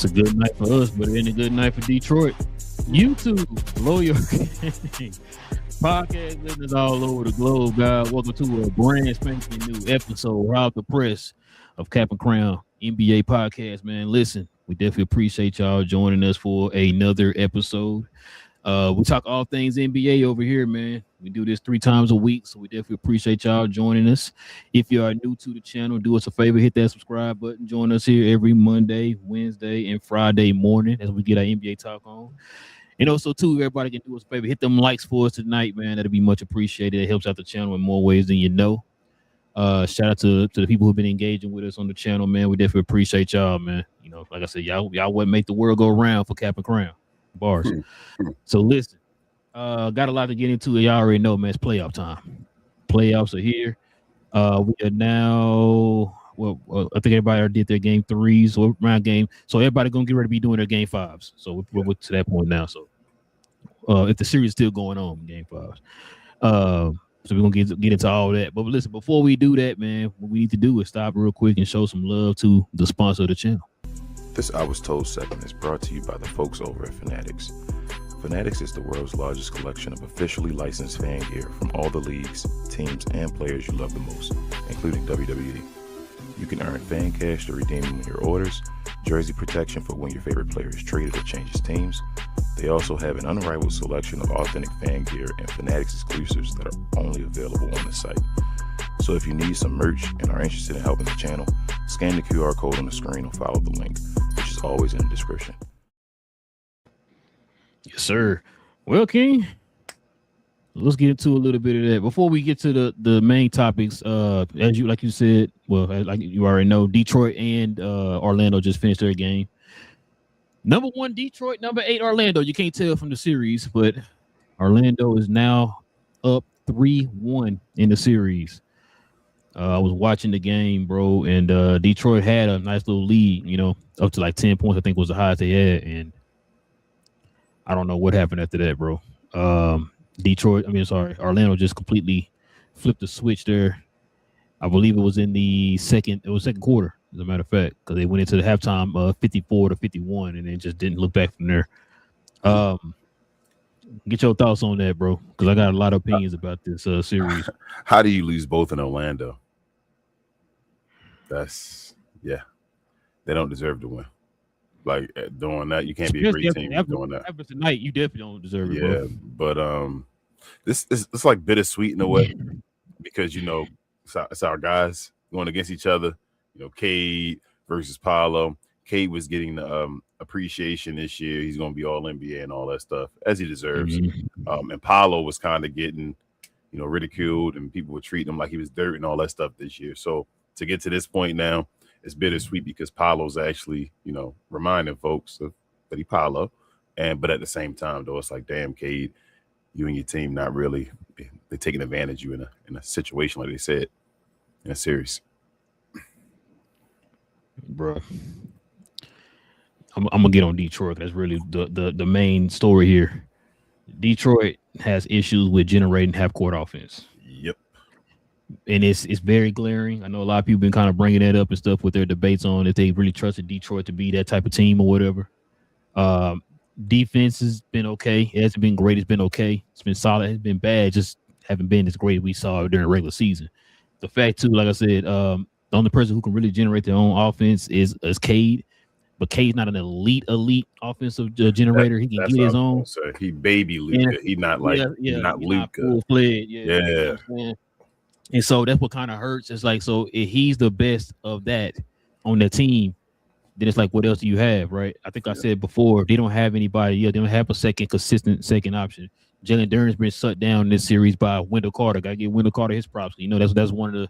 It's a good night for us, but it ain't a good night for Detroit. YouTube, GloYard King. Podcast listeners all over the globe, guys. Welcome to a brand spanking new episode, Rob the Press of Cap and Crown NBA podcast, man. Listen, we definitely appreciate y'all joining us for another episode. We talk all things NBA over here, man. We do this 3 times a week, so we definitely appreciate y'all joining us. If you are new to the channel, do us a favor, hit that subscribe button. Join us here every Monday, Wednesday, and Friday morning as we get our NBA talk on. And also, too, everybody can do us a favor, hit them likes for us tonight, man. That'll be much appreciated. It helps out the channel in more ways than you know. Shout out to the people who've been engaging with us on the channel, man. We definitely appreciate y'all, man. You know, like I said, y'all wouldn't make the world go round for Cap and Crown. Bars. So listen, got a lot to get into. Y'all already know, man. It's playoff time. Playoffs are here. We are now. Well, I think everybody already did their game 3s or round game. So everybody gonna get ready to be doing their game 5s. So we're to that point now. So if the series is still going on, game 5s. So we're gonna get into all that. But listen, before we do that, man, what we need to do is stop real quick and show some love to the sponsor of the channel. This I Was Told segment is brought to you by the folks over at Fanatics. Fanatics is the world's largest collection of officially licensed fan gear from all the leagues, teams, and players you love the most, including WWE. You can earn fan cash to redeem when your orders, jersey protection for when your favorite player is traded or changes teams. They also have an unrivaled selection of authentic fan gear and Fanatics exclusives that are only available on the site. So if you need some merch and are interested in helping the channel, scan the QR code on the screen or follow the link, which is always in the description. Yes, sir. Well, King, let's get into a little bit of that. Before we get to the main topics, as you said, well, like you already know, Detroit and Orlando just finished their game. Number 1, Detroit. Number 8, Orlando. You can't tell from the series, but Orlando is now up 3-1 in the series. I was watching the game, bro, and Detroit had a nice little lead, you know, up to like 10 points, I think was the highest they had. And I don't know what happened after that, bro. Orlando just completely flipped the switch there. I believe it was in the second quarter, as a matter of fact, because they went into the halftime 54-51 and then just didn't look back from there. Get your thoughts on that, bro, because I got a lot of opinions about this series. How do you lose both in Orlando? They don't deserve to win. Like doing that, you can't be a great team doing that. After tonight, you definitely don't deserve it. Yeah, bro. But it's like bittersweet in a way because you know it's our guys going against each other. You know, Cade versus Paolo. Cade was getting the appreciation this year. He's going to be all NBA and all that stuff as he deserves. And Paolo was kind of getting, you know, ridiculed and people were treating him like he was dirt and all that stuff this year. So to get to this point now, it's bittersweet because Paolo's actually, you know, reminding folks that he Paolo. But at the same time, though, it's like, damn, Cade, you and your team not really, they're taking advantage of you in a situation like they said in a series. Bro. I'm gonna get on Detroit. That's really the main story here. Detroit has issues with generating half-court offense. Yep. And it's very glaring. I know a lot of people been kind of bringing that up and stuff with their debates on if they really trusted Detroit to be that type of team or whatever. Defense has been okay. It hasn't been great. It's been okay. It's been solid. It's been bad. Just haven't been as great as we saw during the regular season. The fact, too, like I said, the only person who can really generate their own offense is Cade. But Cade's not an elite offensive generator. He can get his own. He baby Luka. He's not like not Luka. Full-fledged. Yeah. And so that's what kind of hurts. It's like, so if he's the best of that on the team, then it's like, what else do you have, right? I think I said before, they don't have anybody. Yeah, they don't have a consistent second option. Jalen Duren's been shut down in this series by Wendell Carter. Got to give Wendell Carter his props. You know, that's one of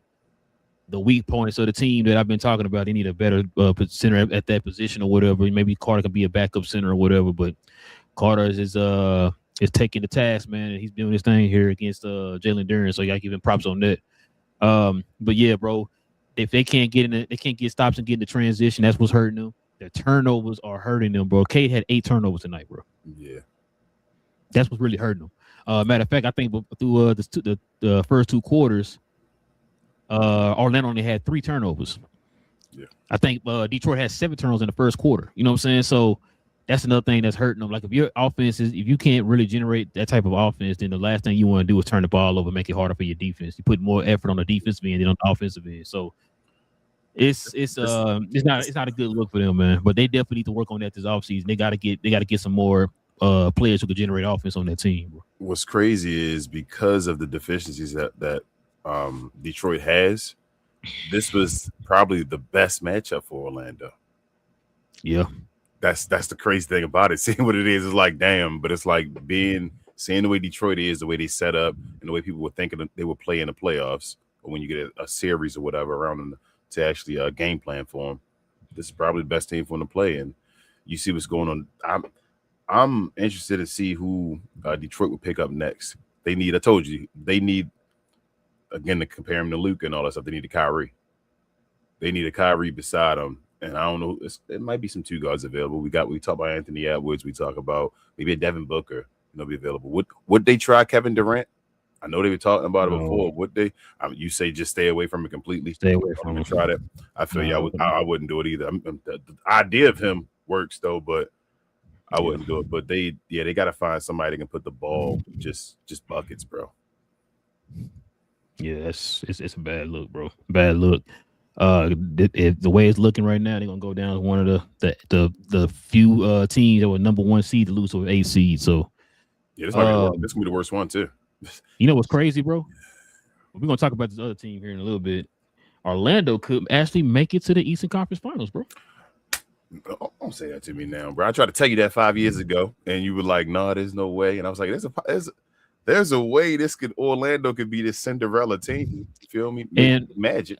the weak points of the team that I've been talking about. They need a better center at that position or whatever. Maybe Carter can be a backup center or whatever, but Carter is taking the task, man, and he's doing his thing here against Jalen Duren. So you gotta give him props on that. But yeah, bro, if they can't get stops and get in the transition, that's what's hurting them. The turnovers are hurting them, bro. Cade had 8 turnovers tonight, bro. Yeah, that's what's really hurting them. Matter of fact, I think through the first 2 quarters, Orlando only had 3 turnovers. I think Detroit had 7 turnovers in the first quarter. You know what I'm saying? So that's another thing that's hurting them. Like if your offense if you can't really generate that type of offense, then the last thing you want to do is turn the ball over, make it harder for your defense. You put more effort on the defensive end than on the offensive end. So it's not a good look for them, man. But they definitely need to work on that this offseason. They gotta get some more players who can generate offense on that team, bro. What's crazy is because of the deficiencies that Detroit has, this was probably the best matchup for Orlando. Yeah. That's the crazy thing about it. Seeing what it is like, damn, but it's like seeing the way Detroit is, the way they set up, and the way people were thinking that they would play in the playoffs, or when you get a series or whatever around them to actually game plan for them. This is probably the best team for them to play, and you see what's going on. I'm interested to see who Detroit will pick up next. I told you, they need, again, to compare him to Luka and all that stuff. They need a Kyrie. They need a Kyrie beside him. And I don't know, it might be some 2 guards available. We talk about Anthony Edwards. We talk about maybe a Devin Booker, be available. Would they try Kevin Durant? I know they were talking about it before. Would they? You say just stay away from it completely. Stay away from him. Try that. I feel I wouldn't do it either. The idea of him works though, but I wouldn't do it. But they got to find somebody that can put the ball just buckets, bro. Yeah, it's a bad look, bro. Bad look. If the way it's looking right now, they're gonna go down as one of the few teams that were number 1 seed to lose to 8 seed. So yeah, this gonna be the worst one too. You know what's crazy, bro? We're gonna talk about this other team here in a little bit. Orlando could actually make it to the Eastern Conference Finals, bro. Don't say that to me now, bro. I tried to tell you that 5 years ago, and you were like, "No, there's no way." And I was like, "There's a way Orlando could be this Cinderella team." You feel me? And magic.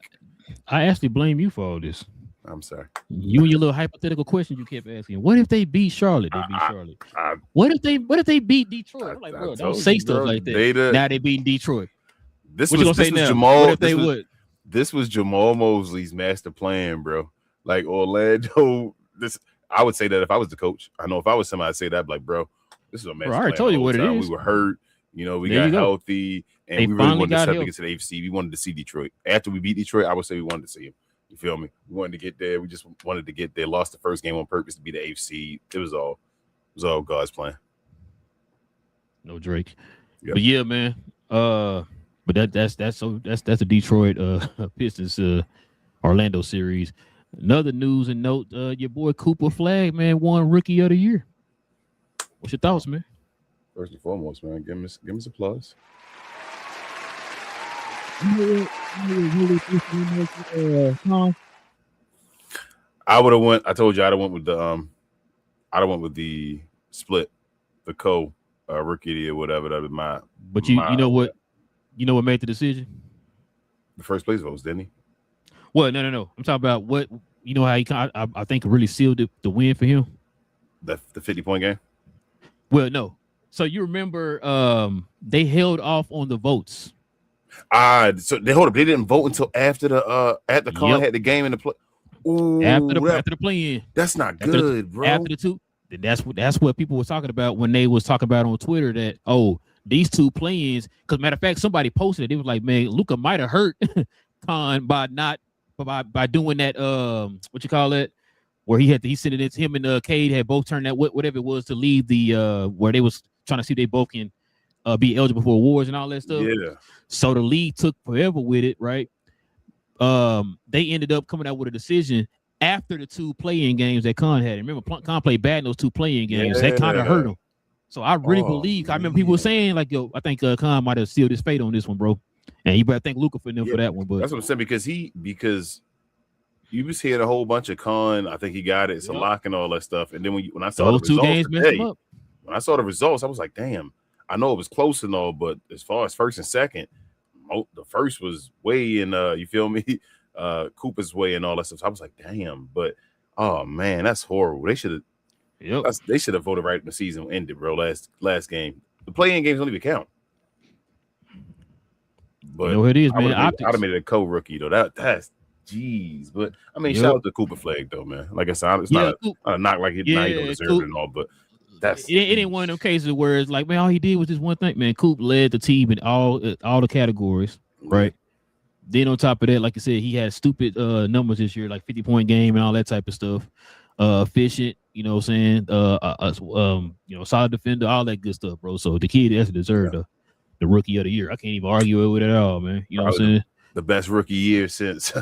I actually blame you for all this. I'm sorry. You and your little hypothetical questions you kept asking. What if they beat Charlotte? They beat Charlotte. What if they beat Detroit? I'm like, bro, don't say stuff like that. Now they beating Detroit. This was Jamal. What if they would? This was Jamal Mosley's master plan, bro. Like Orlando. I would say that if I was the coach. I know if I was somebody, I'd say that, like, bro, this is a master plan. I already told you what it is. We were hurt. We got healthy, and we really wanted to step against the AFC. We wanted to see Detroit. After we beat Detroit, I would say we wanted to see him. You feel me? We wanted to get there. We just wanted to get there. Lost the first game on purpose to be the AFC. It was all God's plan. No Drake. Yep. But yeah, man. But that's the Detroit Pistons Orlando series. Another news and note, your boy Cooper Flag, man, won Rookie of the Year. What's your thoughts, man? First and foremost, man, give him some applause. I would have went. I told you I'd have went with the split, the rookie of the year, whatever. That was my. But you know what made the decision? The first place votes, didn't he? Well, no. I'm talking about what how he. I think really sealed the win for him. The 50-point game. Well, no. So you remember they held off on the votes. So they didn't vote until after the Con had the game in the play. Ooh, after the play-in. That's not good, bro. After the 2, that's what people were talking about when they was talking about on Twitter that these 2 play-ins. Because matter of fact, somebody posted it. It was like, man, Luka might have hurt Con by doing that what you call it, where he sent it into him and Cade had both turned that whatever it was to leave the where they was trying to see if they both can be eligible for awards and all that stuff. Yeah. So the league took forever with it, right? They ended up coming out with a decision after the 2 play-in games that Con had. Remember, Con played bad in those 2 play-in games. That kind of hurt him. So I really believe. I remember people were saying like, "Yo, I think Con might have sealed his fate on this one, bro." And you better thank Luka for them for that one. But that's what I'm saying because you was hearing a whole bunch of Con. I think he got it. It's a lock and all that stuff. And then when I saw those the 2 games today, messed him up. When I saw the results, I was like, damn. I know it was close and all, but as far as first and second, the first was way in you feel me, Cooper's way and all that stuff. So I was like, damn. But oh man, that's horrible. They should have voted right when the season ended, bro. Last game, the play-in games don't even count. But it is, man. I'd have made it a co-rookie though. That's jeez. But I mean, shout out to Cooper Flag though, man. Like I said, it's not like he don't deserve it and all, but. It ain't one of them cases where it's like, man, all he did was this one thing, man. Coop led the team in all the categories, right? Then on top of that, like I said, he had stupid numbers this year, like 50-point game and all that type of stuff. Efficient, you know what I'm saying? Solid defender, all that good stuff, bro. So the kid actually deserved the rookie of the year. I can't even argue with it at all, man. You know what I'm saying? The best rookie year since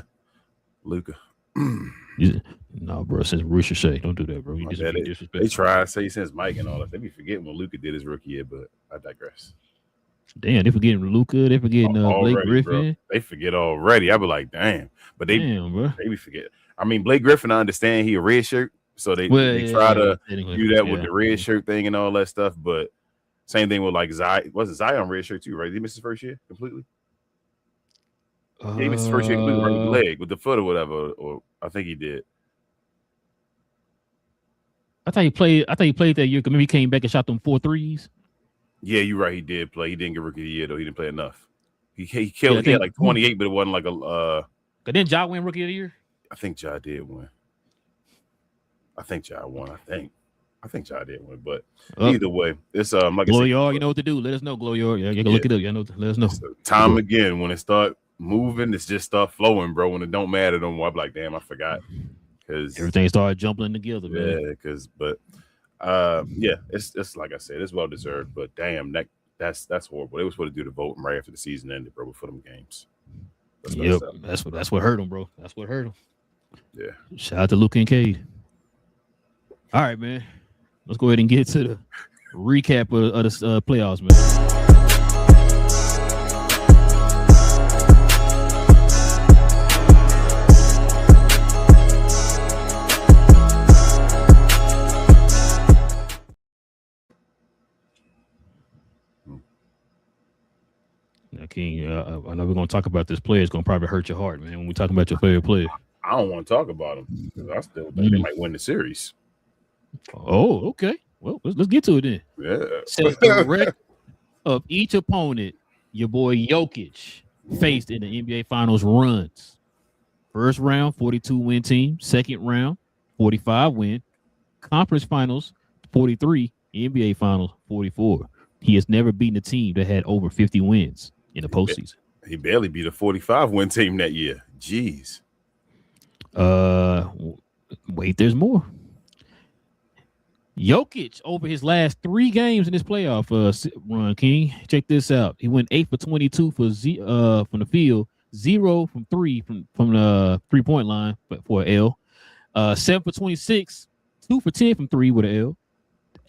Luka. No, bro, since Ricochet. Don't do that, bro. You disrespect. They try to say since Mike and all that. They be forgetting when Luka did his rookie year, but I digress. Damn, they forgetting Luka. They forgetting Blake Griffin. Bro. They forget already. I be like, damn. But they be forget. I mean, Blake Griffin, I understand he a red shirt, so they try to do that with the red shirt thing and all that stuff. But same thing with like Zion. Wasn't Zion red shirt too, right? Did he miss his first year completely? Yeah, he missed his first year completely, right, with the leg, with the foot or whatever. Or I think he did. I thought he played that year because maybe he came back and shot them 4 threes. Yeah, you're right. He did play. He didn't get rookie of the year though. He didn't play enough. He killed. He had like 28, but it wasn't like a. But didn't Ja win rookie of the year? I think Ja did win. I think Ja won. I think Ja did win. But either way, it's like GloYard. You know what to do. Let us know, GloYard. Yeah, you can look it up. You know, let us know. Time again when it start moving, it's just start flowing, bro. When it don't matter no more, I'm like, damn, I forgot because everything started jumbling together, man. Yeah, it's like I said, it's well deserved. But damn, that's horrible. They were supposed to do the voting right after the season ended, bro, before them games. That's what hurt him, bro. That's what hurt him. Yeah. Shout out to Luke and Cade. All right, man. Let's go ahead and get to the recap of the playoffs, man. Now, King, I know we're going to talk about this player. It's going to probably hurt your heart, man, when we talk about your favorite player. I don't want to talk about him because I still think they might win the series. Oh, okay. Well, let's get to it then. Yeah. Set the record of each opponent your boy Jokić faced in the NBA Finals runs. First round, 42-win team. Second round, 45-win. Conference Finals, 43. NBA Finals, 44. He has never beaten a team that had over 50 wins in the postseason. He barely beat a 45-win team that year. Jeez. Wait, there's more. Jokić over his last 3 games in this playoff run, King. Check this out. He went 8 for 22 from the field, 0 from 3 from the 3-point line for an L. 7 for 26, 2 for 10 from 3 with an L.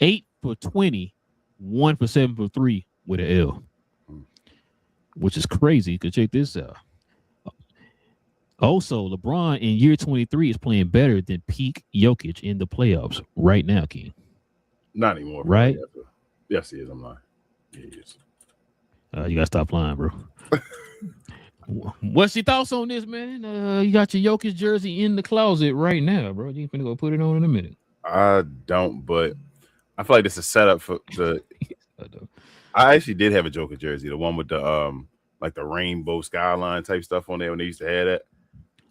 8 for 20, 1 for 7 for 3 with an L. Which is crazy. Because check this out. Also, LeBron in year 23 is playing better than peak Jokić in the playoffs right now, King. Not anymore. Right? Yes, he is. I'm lying. He is. You got to stop lying, bro. What's your thoughts on this, man? You got your Jokić jersey in the closet right now, bro. You finna go put it on in a minute. I don't, but I feel like this is set up for the. I actually did have a Jokić jersey, the one with the like the rainbow skyline type stuff on there when they used to have that.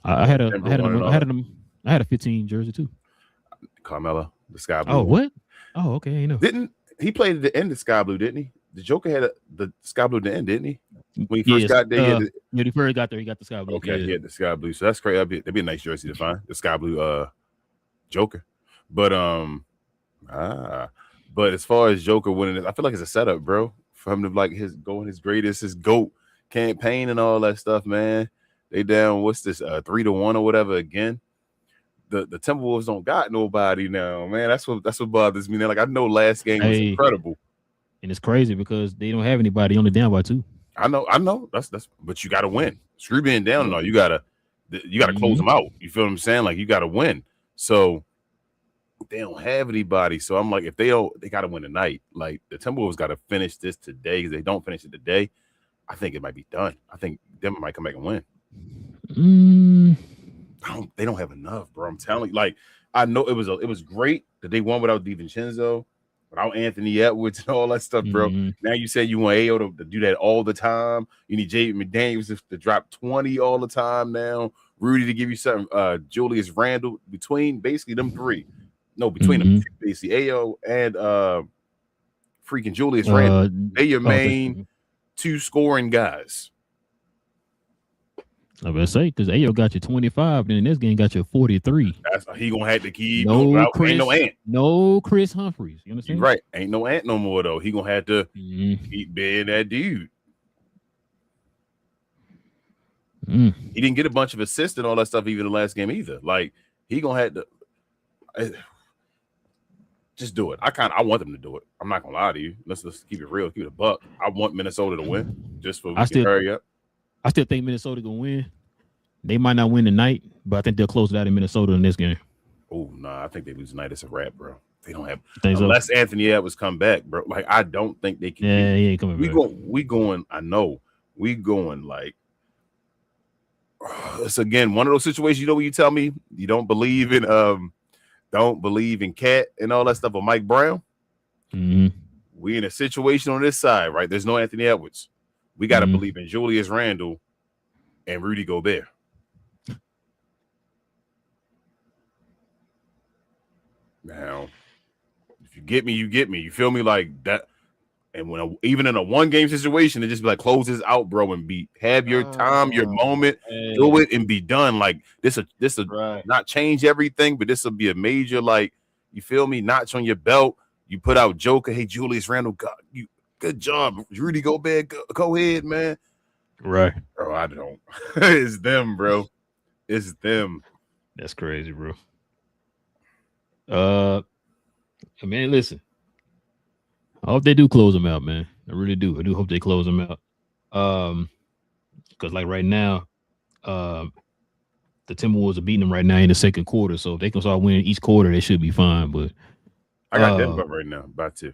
I had a 15 jersey too. Carmelo, the sky blue. Oh, what? Oh, okay. You know. Didn't he play at the end of sky blue? Didn't he? The Joker had the sky blue at the end, didn't he? When he first got there, when he first got there, he got the sky blue. Okay, he had the sky blue. So that's great. That'd be a nice jersey to find. The sky blue, Joker. But but as far as Joker winning, I feel like it's a setup, bro, for him to like his greatest, his GOAT campaign and all that stuff, man. They down, what's this, 3-1 or whatever again. The Timberwolves don't got nobody now, man. That's what bothers me. Like I know last game was incredible. And it's crazy because they don't have anybody only down by 2. I know. That's but you gotta win. Screw being down and all. You gotta close them out. You feel what I'm saying? Like you gotta win. So they don't have anybody. So I'm like, if they gotta win tonight. Like the Timberwolves gotta finish this today. If they don't finish it today, I think it might be done. I think Denver might come back and win. They don't have enough, bro. I'm telling you. Like I know it was great that they won without DiVincenzo, without Anthony Edwards and all that stuff, bro. Now you say you want AO to do that all the time. You need Jaden McDaniels to drop 20 all the time now. Rudy to give you something. Julius Randle between basically them 3. No, between them, basically AO and freaking Julius Randle. They're your main 2 scoring guys. I better say because Ayo got you 25, then this game got you 43. He gonna have to keep no doing. Chris, ain't no Ant. No Chris Humphreys. You understand? You're right. Ain't no Ant no more though. He gonna have to keep being that dude. He didn't get a bunch of assists and all that stuff even the last game either. Like he gonna have to just do it. I want them to do it. I'm not gonna lie to you. Let's keep it real, keep it a buck. I want Minnesota to win just for hurry up. I still think Minnesota gonna win. They might not win tonight, but I think they'll close it out in Minnesota in this game. Oh nah, I think they lose tonight. It's a wrap, bro. They don't have unless Anthony Edwards come back, bro. Like I don't think they can. Yeah, he ain't coming back. We going. I know we going like. It's again one of those situations. You know when you tell me you don't believe in Cat and all that stuff with Mike Brown. We in a situation on this side, right? There's no Anthony Edwards. We got to believe in Julius Randle and Rudy Gobert. Now, if you get me, you get me. You feel me like that? And when even in a one-game situation, it just be like close this out, bro, and have your time, your moment, do it and be done. Like this will not change everything, but this will be a major, like, you feel me, notch on your belt. You put out Joker, hey, Julius Randle, good job, Rudy Gobert, go ahead, man. Right, bro. I don't. It's them, bro. It's them. That's crazy, bro. Man, listen. I hope they do close them out, man. I really do. I do hope they close them out. Because like right now, the Timberwolves are beating them right now in the second quarter. So if they can start winning each quarter, they should be fine. But I got Denver right now, by 2.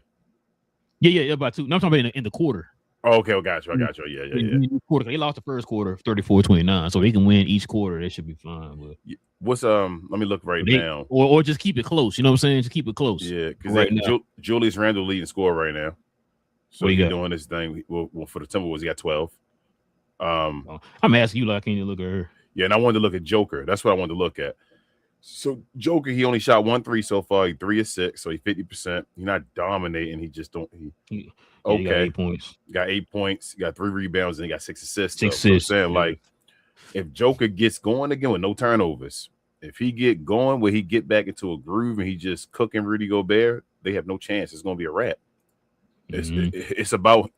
Yeah, by 2. No, I'm talking about in the quarter. Oh, okay, I got you. Yeah. Quarter. They lost the first quarter, 34-29. So they can win each quarter. They should be fine. But what's let me look now, or just keep it close. You know what I'm saying? Just keep it close. Yeah, because Julius Randle leading scorer right now. So he's doing this thing. Well, for the Timberwolves, he got 12. I'm asking you, like, can you look at her? Yeah, and I wanted to look at Joker. That's what I wanted to look at. So Joker, he only shot 1 3 so far. He 3 of 6, so he's 50%. He's not dominating. He just don't. He got 8 points. Got 8 points. He got 3 rebounds, and he got 6 assists. 6 assists. So I'm saying, like, if Joker gets going again with no turnovers, if he get going where he get back into a groove and he just cooking Rudy Gobert, they have no chance. It's going to be a wrap. It's about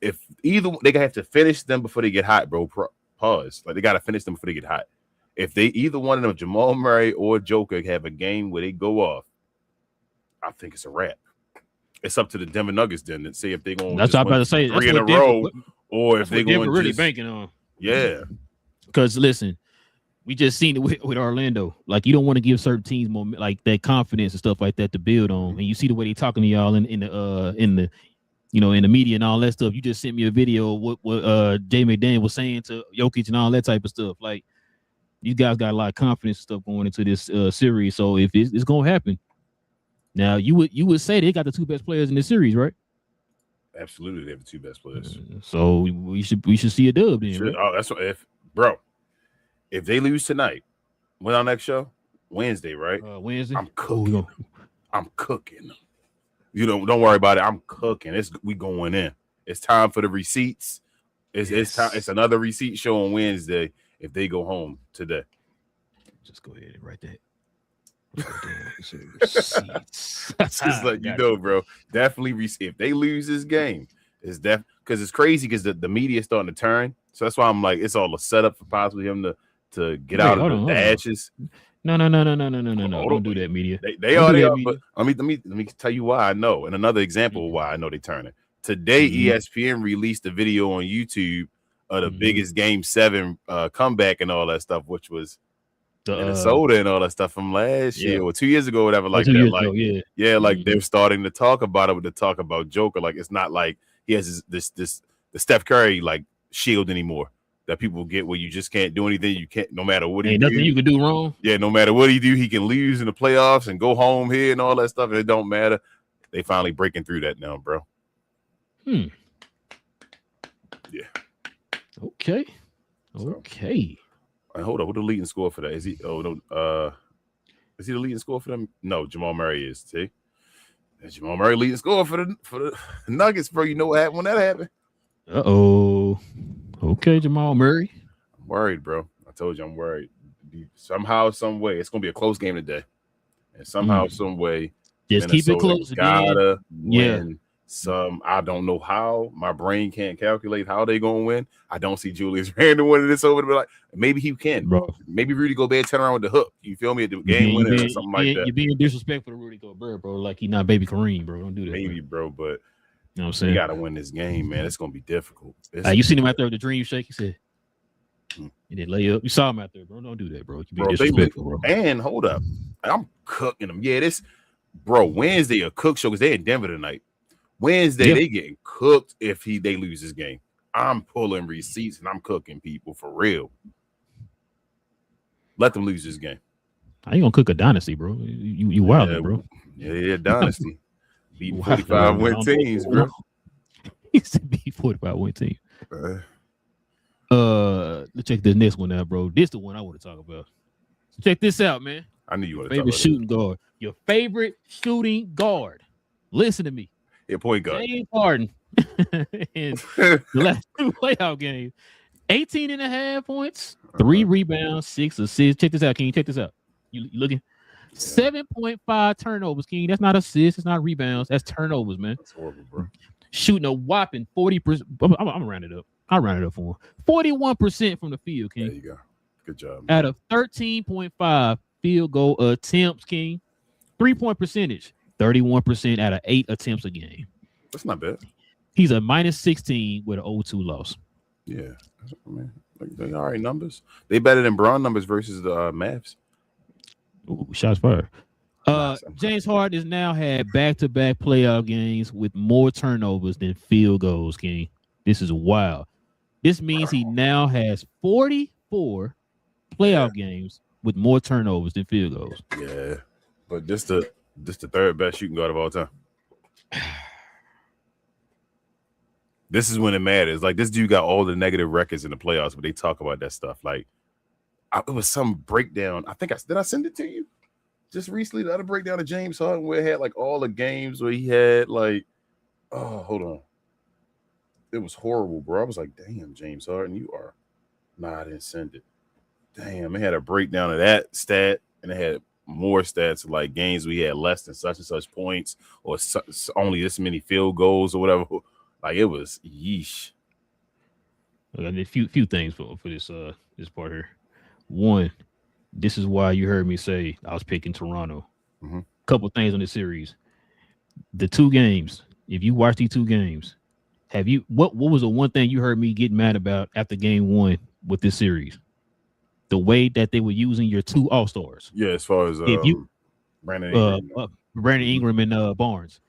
if either they have to finish them before they get hot, bro. Pause. Like they got to finish them before they get hot. If they either one of them, Jamal Murray or Joker, have a game where they go off, I think it's a wrap. It's up to the Denver Nuggets then to see if they're going. That's what I'm about to say. 3 in a row, or if they're going really banking on. Yeah, because listen, we just seen it with Orlando. Like you don't want to give certain teams more like that confidence and stuff like that to build on. And you see the way they talking to y'all in the in the media and all that stuff. You just sent me a video of what Jay McDaniel was saying to Jokić and all that type of stuff. Like these guys got a lot of confidence and stuff going into this series. So if it's gonna happen, now you would say they got the 2 best players in the series, right? Absolutely, they have the 2 best players. So we should see a dub then. Right? Oh, that's what if they lose tonight, when our next show? Wednesday, right? Wednesday. I'm cooking. I'm cooking. You know, don't worry about it. I'm cooking. We going in. It's time for the receipts. It's time. It's another receipt show on Wednesday if they go home today. Just go ahead and write that. Just like you know, bro. Definitely if they lose this game, it's because it's crazy because the media is starting to turn. So that's why I'm like, it's all a setup for possibly him to get out of the ashes. No. Don't do that, media. They are. But let me tell you why I know. And another example of why I know they turning. Today, ESPN released a video on YouTube of the biggest Game 7 comeback and all that stuff, which was Minnesota and all that stuff from last year or 2 years ago, whatever, like that. Like, like they're starting to talk about it with the talk about Joker. Like it's not like he has the Steph Curry like shield anymore that people get where you just can't do anything. You can't, no matter what he do. Nothing you can do wrong. Yeah, no matter what he do, he can lose in the playoffs and go home here and all that stuff, and it don't matter. They finally breaking through that now, bro. Yeah. Okay. Hold on. Who the leading scorer for that? Is he? Oh no. Is he the leading scorer for them? No, Jamal Murray is. See, and Jamal Murray leading scorer for the Nuggets, bro. You know what happened when that happened? Okay, Jamal Murray. I'm Worried, bro. I told you I'm worried. Somehow, some way, it's gonna be a close game today, and somehow, some way, just keep it close. Gotta win. I don't know how. My brain can't calculate how they gonna win. I don't see Julius Randle winning this over. But like, maybe he can, bro. Maybe Rudy Gobert turn around with the hook. You feel me? At the game winner or something like that. You're being disrespectful to Rudy Gobert, bro. Like he's not baby Kareem, bro. Don't do that. Maybe, bro, but you know what I'm saying? You gotta win this game, man. It's gonna be difficult. You seen him out there with the dream shake? He said. He didn't lay up. You saw him out there, bro. Don't do that, bro. You be disrespectful, bro. And hold up, I'm cooking them. Yeah, Wednesday a cook show because they in Denver tonight. Wednesday they getting cooked if they lose this game. I'm pulling receipts and I'm cooking people for real. Let them lose this game. I ain't gonna cook a dynasty, bro. You wild, bro. Yeah, dynasty. Beating 45 win teams, bro. He said beat 45 win team. Let's check this next one out, bro. This is the one I want to talk about. So check this out, man. I knew you wanted to talk about shooting guard. Your favorite shooting guard. Listen to me. Yeah, point guard. James Harden. In the last 2 playoff games. 18.5 points, 3 rebounds, 6 assists. Check this out, King. Check this out. You looking? 7.5 turnovers, King. That's not assists. It's not rebounds. That's turnovers, man. That's horrible, bro. Shooting a whopping 40%. I'm gonna round it up. I'll round it up for him. 41% from the field, King. There you go. Good job, man. Out of 13.5 field goal attempts, King. 3-point percentage, 31% out of 8 attempts a game. That's not bad. He's a -16 with an 0-2 loss. Yeah. I mean, they all right numbers. They better than Braun numbers versus the Mavs. Ooh, shots fired. James Harden has now had back-to-back playoff games with more turnovers than field goals, King. This is wild. This means he now has 44 playoff games with more turnovers than field goals. Yeah, but this the third best shooting guard of all time. This is when it matters. Like, this dude got all the negative records in the playoffs, but they talk about that stuff. Like, it was some breakdown. I think did I send it to you just recently? The other breakdown of James Harden where it had like all the games where he had like, oh, hold on. It was horrible, bro. I was like, damn, James Harden, you are. Nah, I didn't send it. Damn, it had a breakdown of that stat, and it had more stats like games we had less than such and such points or only this many field goals or whatever. Like, it was yeesh. I got a few things for this part here. One, this is why you heard me say I was picking Toronto. Mm-hmm. Couple things on this series. The 2 games. If you watch these 2 games, what was the one thing you heard me get mad about after game 1 with this series? The way that they were using your 2 all-stars. Yeah, as far as Brandon Ingram and Barnes.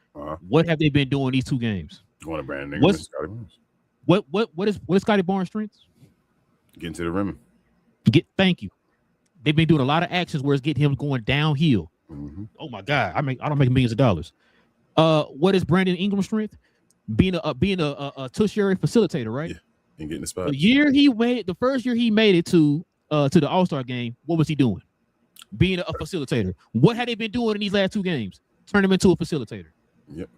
What have they been doing these 2 games? Going to Brandon Ingram and Scotty Barnes. What is Scotty Barnes' strengths? Getting to the rim. Thank you. They've been doing a lot of actions where it's getting him going downhill. Mm-hmm. Oh my God, I don't make millions of dollars. What is Brandon Ingram's strength? Being a tertiary facilitator, right? Yeah, and getting the spot. The first year he made it to the All-Star game, what was he doing? Being a facilitator. What had they been doing in these last 2 games? Turn him into a facilitator. Yep.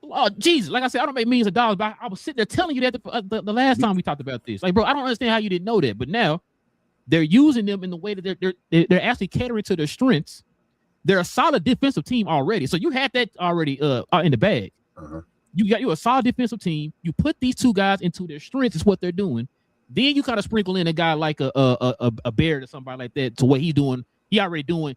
Oh, Jesus. Like I said, I don't make millions of dollars, but I was sitting there telling you that the last time we talked about this. Like, bro, I don't understand how you didn't know that. But now they're using them in the way that they're actually catering to their strengths. They're a solid defensive team already. So you had that already in the bag. Uh-huh. You're a solid defensive team. You put these 2 guys into their strengths is what they're doing. Then you kind of sprinkle in a guy like a Barrett or somebody like that to what he's doing. He already doing,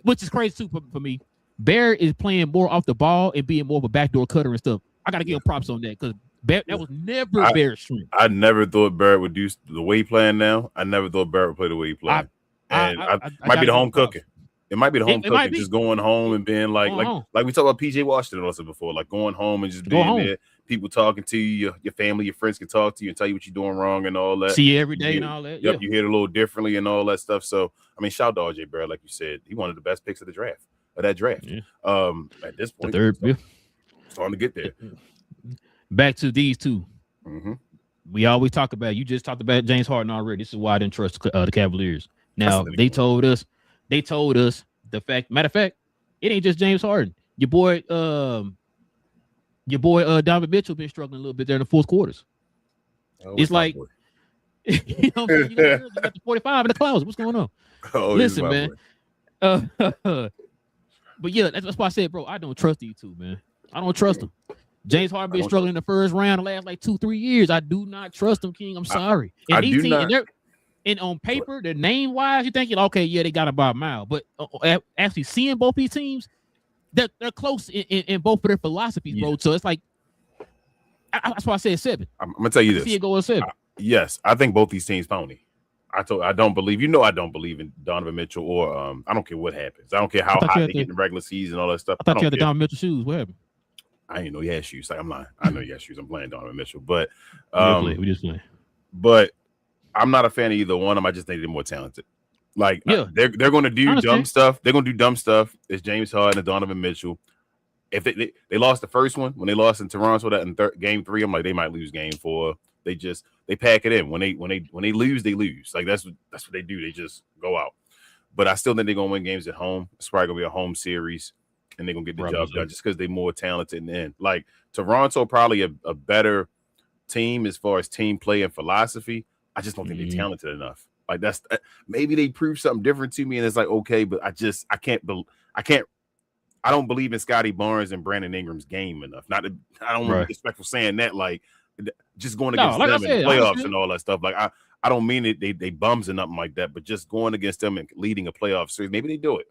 which is crazy too for me. Barrett is playing more off the ball and being more of a backdoor cutter and stuff. I got to give him props on that because that was never Barrett's strength. I never thought Barrett would do the way he playing now. I never thought Barrett would play the way he playing. Might be the home cooking. It might be the home cooking, just going home and being like we talked about PJ Washington also before, like going home and just being there. People talking to you, your family, your friends can talk to you and tell you what you're doing wrong and all that. See you every day and all that. Yep, you hear it a little differently and all that stuff. So, I mean, shout out to RJ Barrett, like you said. He one of the best picks of the draft. Yeah. At this point, the third, starting to get there. Back to these 2. Mm-hmm. We always talk about. You just talked about James Harden already. This is why I didn't trust the Cavaliers. Now they told us the fact. Matter of fact, it ain't just James Harden. Your boy Donovan Mitchell been struggling a little bit there in the fourth quarters. It's like You know what I'm saying? You got the 45 in the closet. What's going on? Oh, Listen, man. But yeah, that's why I said, bro, I don't trust these two, man. I don't trust them. James Harden been struggling in the first round the last like 2-3 years. I do not trust them, King. I'm sorry. And I these do teams, not. and on paper, the name wise, you're thinking, okay, yeah, they got about a mile. But actually seeing both these teams, they're close in both of their philosophies, bro. So it's like, that's why I said 7. I'm gonna tell you this. See it go with 7. Yes, I think both these teams phony. I don't believe. I don't believe in Donovan Mitchell or I don't care what happens. I don't care how hot they get in the regular season and all that stuff. I thought you had the Donovan Mitchell shoes. What happened? I didn't know he had shoes. Like, I'm lying. I know he has shoes. I'm playing Donovan Mitchell, but we just play. But I'm not a fan of either one of them. I just think they're more talented. Like, they're going to do dumb stuff. They're going to do dumb stuff. It's James Harden and Donovan Mitchell. If they lost the first one when they lost in Toronto, that in game 3, I'm like, they might lose game 4. They pack it in. When they lose, they lose. Like, that's what they do. They just go out. But I still think they're gonna win games at home. It's probably gonna be a home series, and they're gonna get the job done just because they're more talented in the end. Like, Toronto probably a better team as far as team play and philosophy. I just don't think they're talented enough. Like, that's maybe they prove something different to me, and it's like, okay, but I don't believe in Scotty Barnes and Brandon Ingram's game enough. Not that, I don't want to be respectful saying that, like, just going against them in the playoffs and all that stuff. Like, I don't mean it they bums or nothing like that, but just going against them and leading a playoff series, maybe they do it.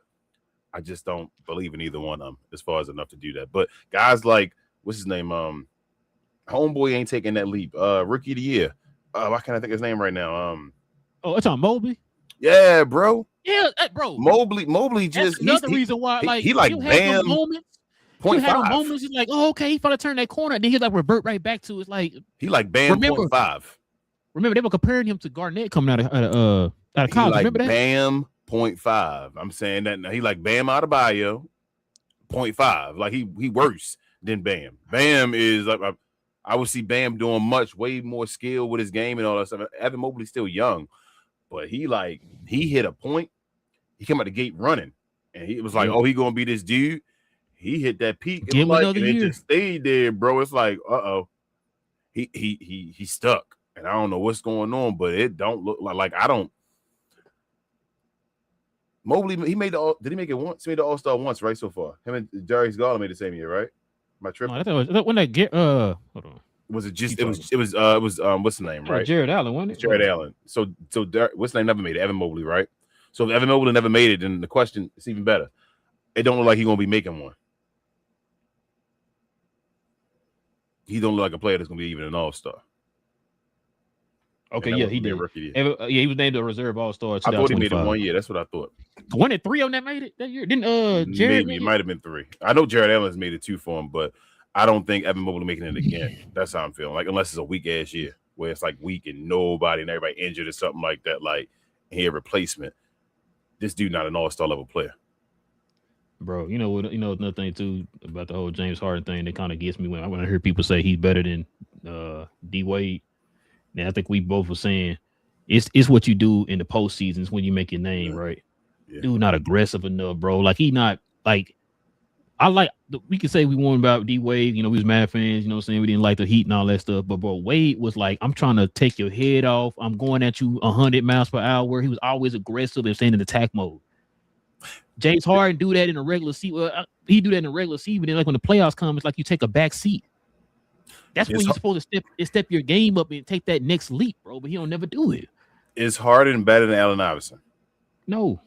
I just don't believe in either one of them as far as enough to do that. But guys like, what's his name? Homeboy ain't taking that leap. Rookie of the year. Why can't I think of his name right now? It's on Mobley. Yeah, bro. Yeah, bro. Mobley just that's another reason why, like, he like Bam. You had a moments, he's like, oh, okay, he finally turned that corner, and then he like revert right back to it's like he like Bam 0.5. Remember, they were comparing him to Garnett coming out of college. Like remember that? Bam 0.5. I'm saying that now. He like Bam Adebayo 0.5. Like he worse than Bam. Bam is like I would see Bam doing way more skill with his game and all that stuff. Evan Mobley's still young, but he hit a point. He came out the gate running, and he was like, oh, he gonna be this dude. He hit that peak and it just stayed there, bro. It's like, he stuck, and I don't know what's going on, but it don't look like I don't. Mobley, did he make it once? He made the All-Star once, right? So far, him and Darius Garland made the same year, right? My trip. I thought when that get hold on. Was it just it was what's the name, right? Jared Allen, wasn't it? Jared Allen. So what's the name never made it? Evan Mobley, right? So if Evan Mobley never made it, then the question is even better. It don't look like he's gonna be making one. He don't look like a player that's gonna be even an all-star. Okay, yeah, he did. He was named a reserve all-star. I thought he made it 1 year. That's what I thought. 1 and 3 on that made it that year. Didn't Jared? Maybe it might have been 3. I know Jared Allen's made it 2 for him, but I don't think Evan Mobley making it again. That's how I'm feeling. Like, unless it's a weak ass year where it's like weak and nobody and everybody injured or something like that. Like, he a replacement. This dude not an all-star level player. Bro, you know what? You know another thing too about the whole James Harden thing that kind of gets me when I hear people say he's better than D Wade. And I think we both were saying it's what you do in the postseasons when you make your name, right? Yeah. Dude, not aggressive enough, bro. Like, he not like we could say we won about D Wade. You know, we was mad fans. You know what I'm saying? We didn't like the Heat and all that stuff. But bro, Wade was like, I'm trying to take your head off. I'm going at you 100 miles per hour. He was always aggressive and staying in attack mode. James Harden do that in a regular season. Well, he do that in a regular season, but then like when the playoffs come, it's like you take a back seat. That's when you're supposed to step your game up and take that next leap, bro. But he don't never do it. Is Harden better than Allen Iverson? No.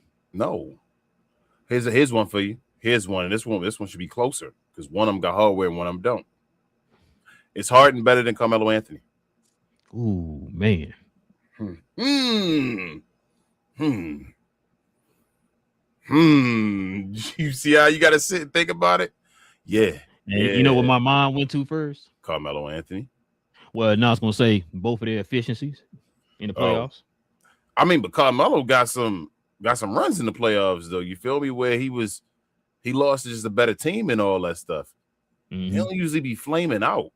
Here's one for you. Here's one, and this one should be closer because one of them got hardware and one of them don't. Is Harden better than Carmelo Anthony? Ooh, man. You see how you got to sit and think about it? Yeah. You know what my mind went to first? Carmelo Anthony. Well, now I was going to say both of their efficiencies in the playoffs. I mean, but Carmelo got some runs in the playoffs, though. You feel me? Where he lost to just a better team and all that stuff. Mm-hmm. He don't usually be flaming out.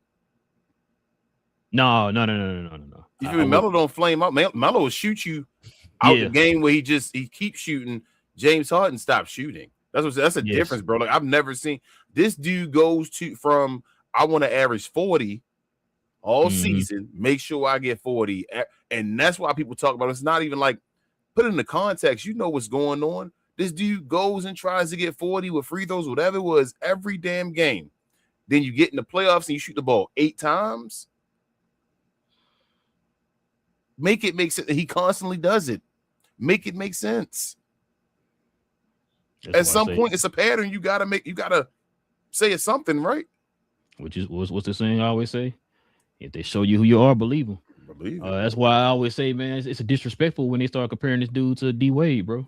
No. You feel me? Melo don't flame out. Melo will shoot you out the game where he keeps shooting. James Harden stopped shooting. That's a difference, bro. Like, I've never seen this dude goes from I want to average 40 all season. Make sure I get 40. And that's why people talk about it. It's not even like, put it in the context. You know what's going on. This dude goes and tries to get 40 with free throws, whatever it was, every damn game. Then you get in the playoffs and you shoot the ball 8 times. Make it make sense. He constantly does it. Make it make sense. At some point, it's a pattern. You gotta say it's something, right? Which is what's the saying I always say? If they show you who you are, believe them. That's why I always say, man, it's disrespectful when they start comparing this dude to D Wade, bro.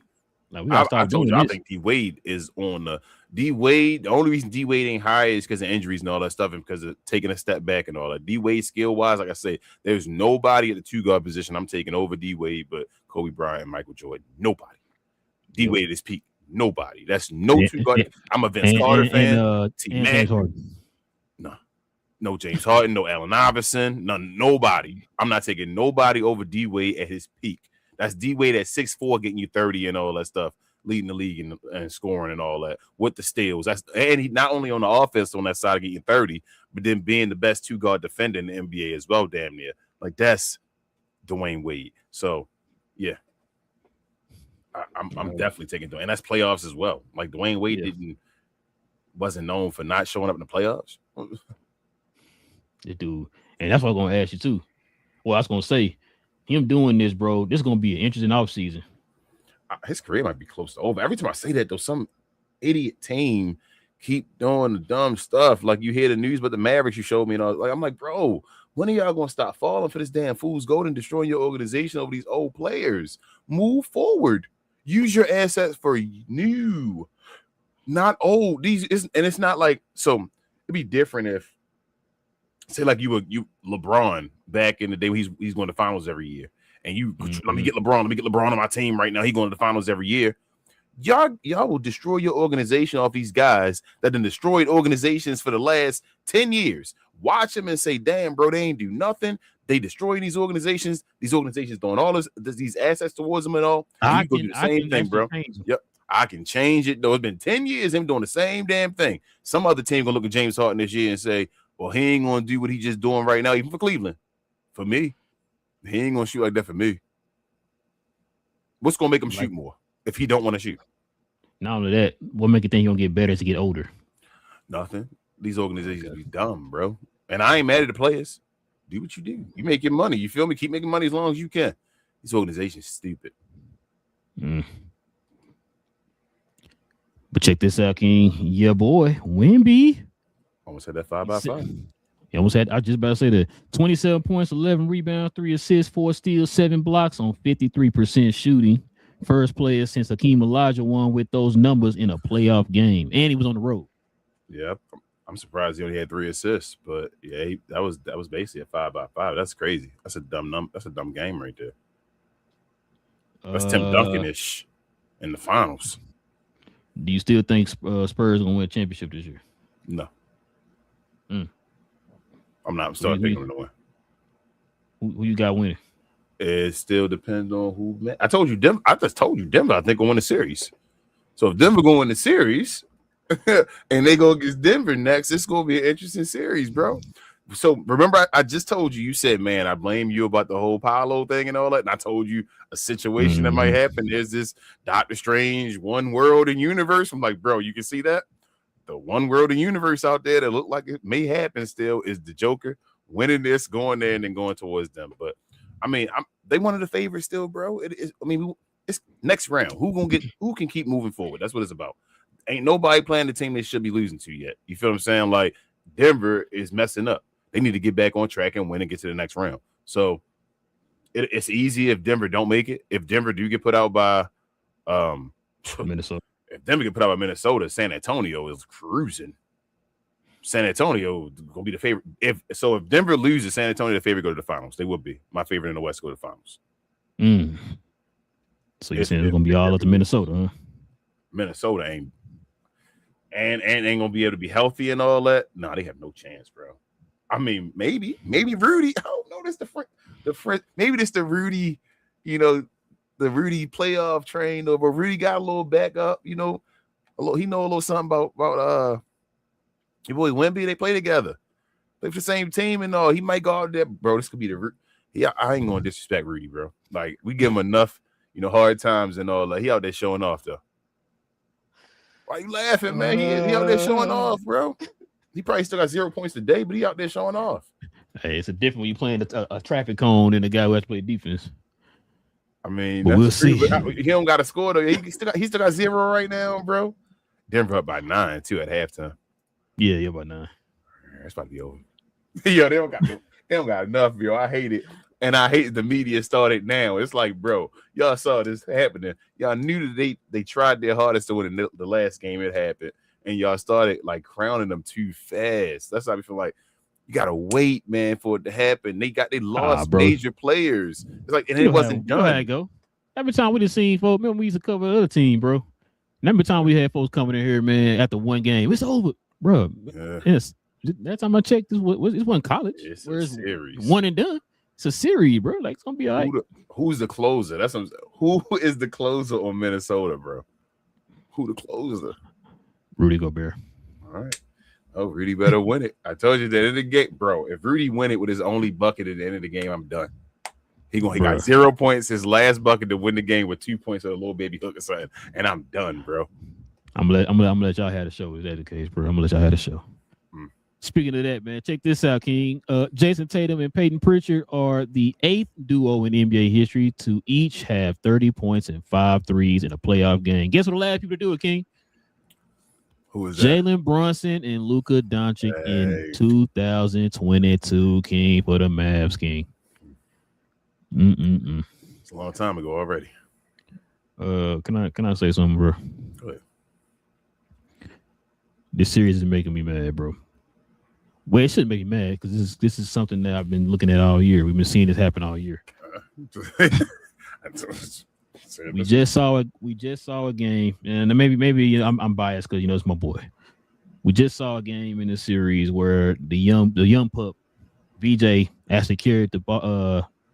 Like, I told you, I think D Wade is on the D Wade. The only reason D Wade ain't high is because of injuries and all that stuff, and because of taking a step back and all that. D Wade skill wise, like I say, there's nobody at the 2-guard position I'm taking over D Wade, but Kobe Bryant and Michael Jordan. Nobody. D Wade is peak. Nobody. That's no 2-guard. I'm a Vince Carter fan. James Harden. No James Harden, no Allen Iverson, nobody. I'm not taking nobody over D Wade at his peak. That's D Wade at 6'4", getting you 30 and all that stuff, leading the league and scoring and all that with the steals. And he not only on the offense on that side of getting 30, but then being the best 2-guard defender in the NBA as well, damn near. Like, that's Dwayne Wade. So, yeah, I'm definitely taking Dwayne. And that's playoffs as well. Like, Dwayne Wade wasn't known for not showing up in the playoffs. This dude, and that's what I'm gonna ask you too. Well, I was gonna say, him doing this, bro, this is gonna be an interesting offseason. His career might be close to over. Every time I say that, though, some idiot team keep doing the dumb stuff. Like, you hear the news about the Mavericks you showed me, and I'm like, bro, when are y'all gonna stop falling for this damn fool's gold and destroying your organization over these old players? Move forward. Use your assets for new, not old. It's not like, so it'd be different if, say, like you LeBron back in the day when he's going to finals every year, and you let me get LeBron on my team right now. He going to the finals every year. Y'all will destroy your organization off these guys that have destroyed organizations for the last 10 years. Watch them and say, damn, bro, they ain't do nothing. They destroy these organizations. These organizations throwing all these assets towards them and all. And you go do the same thing, bro. Yep. I can change it, though. It's been 10 years him doing the same damn thing. Some other team gonna look at James Harden this year and say, well, he ain't going to do what he just doing right now, even for Cleveland. For me, he ain't going to shoot like that for me. What's going to make him shoot more if he don't want to shoot? Not only that, what make you think he's going to get better as he get older? Nothing. These organizations be dumb, bro. And I ain't mad at the players. Do what you do. You make your money. You feel me? Keep making money as long as you can. These organizations stupid. But check this out, King. Yeah, boy. Wemby. Almost had that 5x5. I just about to say that 27 points, 11 rebounds, 3 assists, 4 steals, 7 blocks on 53% shooting. First player since Hakeem Olajuwon won with those numbers in a playoff game, and he was on the road. Yeah, I'm surprised he only had 3 assists, but yeah, that was basically a 5x5. That's crazy. That's a dumb That's a dumb game right there. That's Tim Duncan-ish in the finals. Do you still think Spurs gonna win a championship this year? No. I'm not starting picking them to win. Who you got winning? It still depends on who. I told you Denver. I just told you Denver. I think will win the series. So if Denver go win the series, and they go against Denver next, it's gonna be an interesting series, bro. So remember, I just told you. You said, "Man, I blame you about the whole Paolo thing and all that." And I told you a situation that might happen. There's this Doctor Strange, one world and universe. I'm like, bro, you can see that. The one world and universe out there that look like it may happen still is the Joker winning this, going there, and then going towards them. But I mean, they one of the favorites still, bro. It is. I mean, it's next round. Who can keep moving forward? That's what it's about. Ain't nobody playing the team they should be losing to yet. You feel what I'm saying? Like, Denver is messing up. They need to get back on track and win and get to the next round. So it's easy if Denver don't make it. If Denver do get put out by Minnesota. If Denver get put out by Minnesota, San Antonio is cruising. San Antonio gonna be the favorite. If Denver loses, San Antonio the favorite go to the finals. They would be my favorite in the West go to the finals. So you're saying it's gonna be all up to Minnesota, huh? Minnesota ain't gonna be able to be healthy and all that. No, they have no chance, bro. I mean, maybe Rudy. Oh no, that's the friend. Maybe this the Rudy. The Rudy playoff train, but Rudy got a little backup, he know a little something about your boy Wemby. They play together. play for the same team and all. He might go out there, bro. This could be the. Yeah, I ain't gonna disrespect Rudy, bro. Like we give him enough, hard times and all. Like he out there showing off though. Why you laughing, man? He out there showing off, bro. He probably still got 0 points today, but he out there showing off. Hey, it's a different when you playing a traffic cone than the guy who has to play defense. I mean, but we'll see. He don't got to score though. He still got 0 right now, bro. Denver up by 9 too at halftime. Yeah, by 9. It's about to be over. Yo, they don't got enough, yo. I hate it. And I hate the media started now. It's like, bro, y'all saw this happening. Y'all knew that they tried their hardest to win the last game it happened. And y'all started like crowning them too fast. That's how we feel like you gotta wait, man, for it to happen. They lost major players. It's like, and it wasn't done. How it go. Every time we just seen folks, remember we used to cover the other team, bro. And every time we had folks coming in here, man, after one game, it's over, bro. Yeah. Yes. That time I checked, this wasn't college. It's a series. One and done. It's a series, bro. Like it's gonna be all right. Who's the closer? That's what I'm saying. Who is the closer on Minnesota, bro? Who the closer? Rudy Gobert. All right. Oh, Rudy better win it. I told you that in the game, bro. If Rudy win it with his only bucket at the end of the game, I'm done. He got 0 points. His last bucket to win the game with 2 points of a little baby hook or something, and I'm done, bro. I'm gonna let y'all have the show. Is that the case, bro? I'm gonna let y'all have the show. Speaking of that, man, check this out, King. Jason Tatum and Peyton Pritchard are the 8th duo in NBA history to each have 30 points and 5 threes in a playoff game. Guess what the last people to do it, King? Who is that? Jalen Brunson and Luka Doncic in 2022, King, for the Mavs, King. It's a long time ago already. Can I say something, bro? Go ahead. This series is making me mad, bro. Well, it shouldn't make me mad because this is something that I've been looking at all year. We've been seeing this happen all year. We just saw a game, and maybe I'm biased because it's my boy. We just saw a game in the series where the young pup VJ actually carried the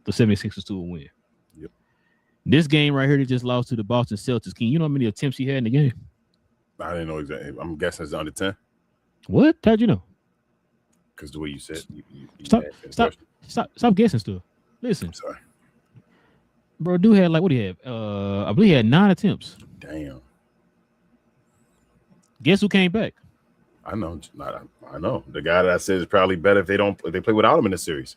76ers to a win. Yep. This game right here, they just lost to the Boston Celtics. King, you know how many attempts he had in the game? I didn't know exactly. I'm guessing it's under 10. What? How'd you know? Because the way you said, stop guessing stuff. Listen, I'm sorry, bro. Dude had what do you have? I believe he had 9 attempts. Damn. Guess who came back? I know. I know. The guy that I said is probably better if they play without him in the series.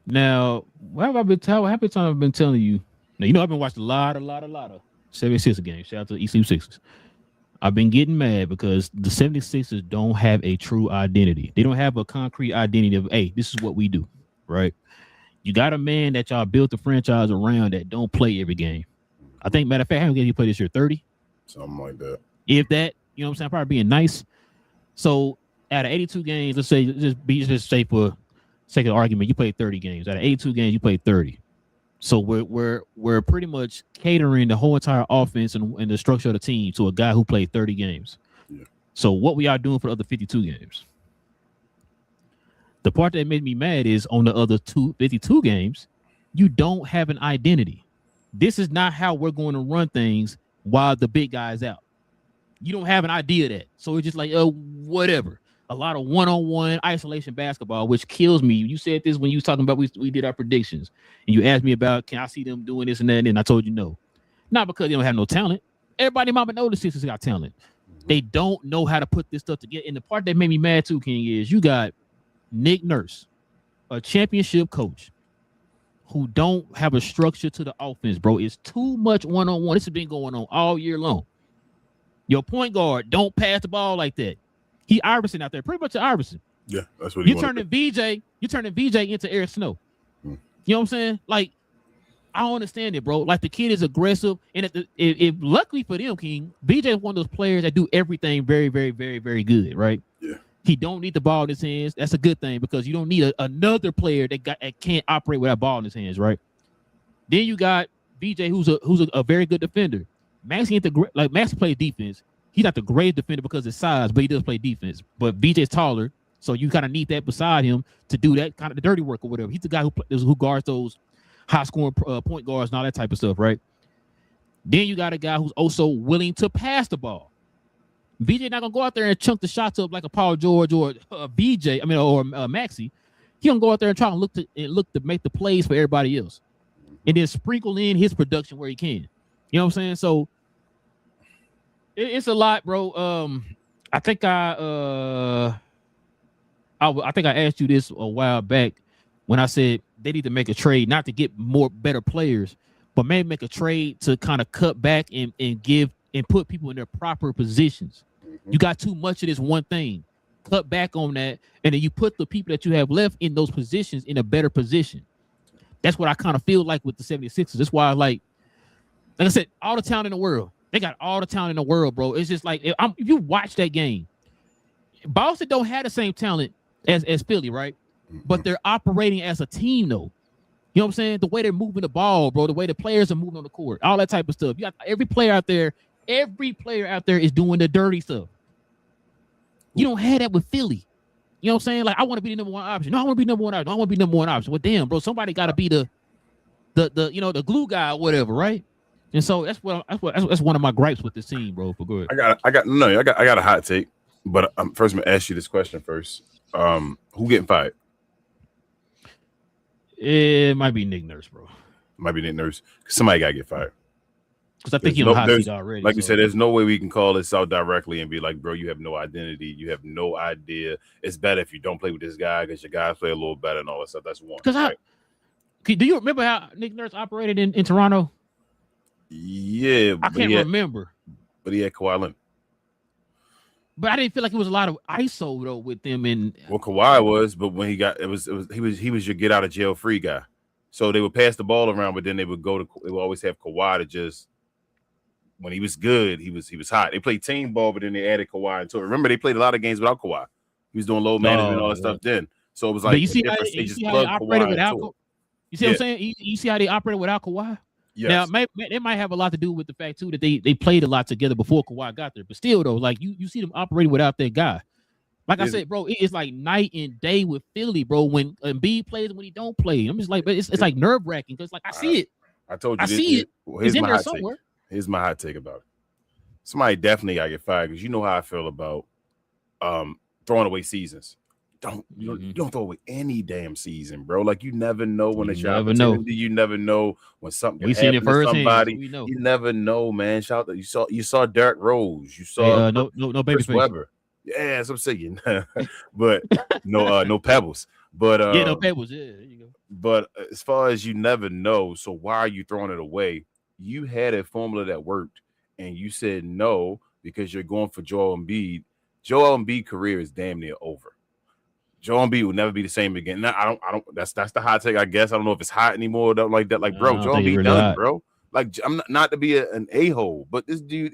Now, how many times I've been telling you? Now I've been watching a lot of 76er games. Shout out to the East Sixers. I've been getting mad because the 76ers don't have a true identity. They don't have a concrete identity of, hey, this is what we do, right? You got a man that y'all built the franchise around that don't play every game. I think, matter of fact, how many games you play this year? 30? Something like that. If that, you know what I'm saying? Probably being nice. So out of 82 games, let's just say for sake of argument, you played 30 games. Out of 82 games, you played 30. So we're pretty much catering the whole entire offense and the structure of the team to a guy who played 30 games. Yeah. So what we are doing for the other 52 games? The part that made me mad is on the other 52 games, you don't have an identity. This is not how we're going to run things while the big guy's out. You don't have an idea of that. So it's just like, whatever. A lot of one-on-one isolation basketball, which kills me. You said this when you was talking about we did our predictions, and you asked me about can I see them doing this and that, and I told you no. Not because they don't have no talent. Everybody mama knows the Sixers got talent. They don't know how to put this stuff together. And the part that made me mad too, King, is you got Nick Nurse, a championship coach, who don't have a structure to the offense, bro. It's too much one-on-one. This has been going on all year long. Your point guard don't pass the ball like that. He Iverson out there, pretty much an Iverson. Yeah, that's what he turning VJ. You're turning VJ into Eric Snow. You know what I'm saying? Like, I don't understand it, bro. Like, the kid is aggressive, and if luckily for them, King, VJ is one of those players that do everything very, very, very, very good, right? Yeah. He don't need the ball in his hands. That's a good thing because you don't need another player that can't operate with that ball in his hands, right? Then you got VJ, who's a very good defender. Maxey plays defense. He's not the greatest defender because of his size, but he does play defense. But VJ's taller, so you kind of need that beside him to do that kind of the dirty work or whatever. He's the guy who guards those high-scoring point guards and all that type of stuff, right? Then you got a guy who's also willing to pass the ball. BJ not gonna go out there and chunk the shots up like a Paul George or BJ. I mean, or Maxey. He gonna go out there and try to look to make the plays for everybody else, and then sprinkle in his production where he can. You know what I'm saying? So it's a lot, bro. I think I think I asked you this a while back when I said they need to make a trade, not to get better players, but maybe make a trade to kind of cut back and give and put people in their proper positions. You got too much of this one thing. Cut back on that, and then you put the people that you have left in those positions in a better position. That's what I kind of feel like with the 76ers. That's why like I said, all the talent in the world. They got all the talent in the world, bro. It's just like if you watch that game, Boston don't have the same talent as Philly, right? But they're operating as a team, though. You know what I'm saying? The way they're moving the ball, bro, the way the players are moving on the court, all that type of stuff. You got every player out there is doing the dirty stuff. You don't have that with Philly. You know what I'm saying? Like, I want to be the number one option. No, I want to be number one option. I want to be number one option. Well, damn, bro, somebody got to be the glue guy or whatever, right? And so that's one of my gripes with this team, bro. But go ahead. I got a hot take, but first I'm gonna ask you this question first. Who getting fired? It might be Nick Nurse, bro. Might be Nick Nurse. Somebody gotta get fired. Because I think he's on the hot seat already. Like you said, there's no way we can call this out directly and be like, bro, you have no identity. You have no idea. It's better if you don't play with this guy because your guys play a little better and all that stuff. That's one. Because do you remember how Nick Nurse operated in Toronto? Yeah. I can't remember. But he had Kawhi Leonard. But I didn't feel like it was a lot of ISO though with them. And well, Kawhi was, but when he was your get out of jail free guy. So they would pass the ball around, but then they would always have Kawhi to just, when he was good, he was hot. They played team ball, but then they added Kawhi into it. Remember, they played a lot of games without Kawhi. He was doing load management and all that stuff then. So it was like, but you see how they operated without Kawhi. You see what I'm saying? You see how they operated without Kawhi? Yes. Now, it might have a lot to do with the fact, too, that they played a lot together before Kawhi got there. But still, though, like, you see them operating without that guy. Like I said, bro, it's like night and day with Philly, bro, when Embiid plays and when he don't play. I'm just like, but it's like nerve-wracking because, like, I see it. I told you I see it. Well, here's it's in my there hot somewhere. Take. Here's my hot take about it. Somebody definitely got to get fired because you know how I feel about throwing away seasons. You don't throw away any damn season, bro. Like you never know when it's your opportunity. You never know when something can happen to somebody. You never know, man. Shout out, you saw Derrick Rose. You saw no baby Chris Webber. Yeah, that's what I'm saying. But no pebbles. But no pebbles. Yeah, there you go. But as far as you never know, so why are you throwing it away? You had a formula that worked, and you said no because you're going for Joel Embiid. Joel Embiid's career is damn near over. Joel Embiid will never be the same again. Now, I don't. That's the hot take, I guess. I don't know if it's hot anymore or like that. Like, bro, Joel Embiid done, bro. Like, I'm not to be an a-hole, but this dude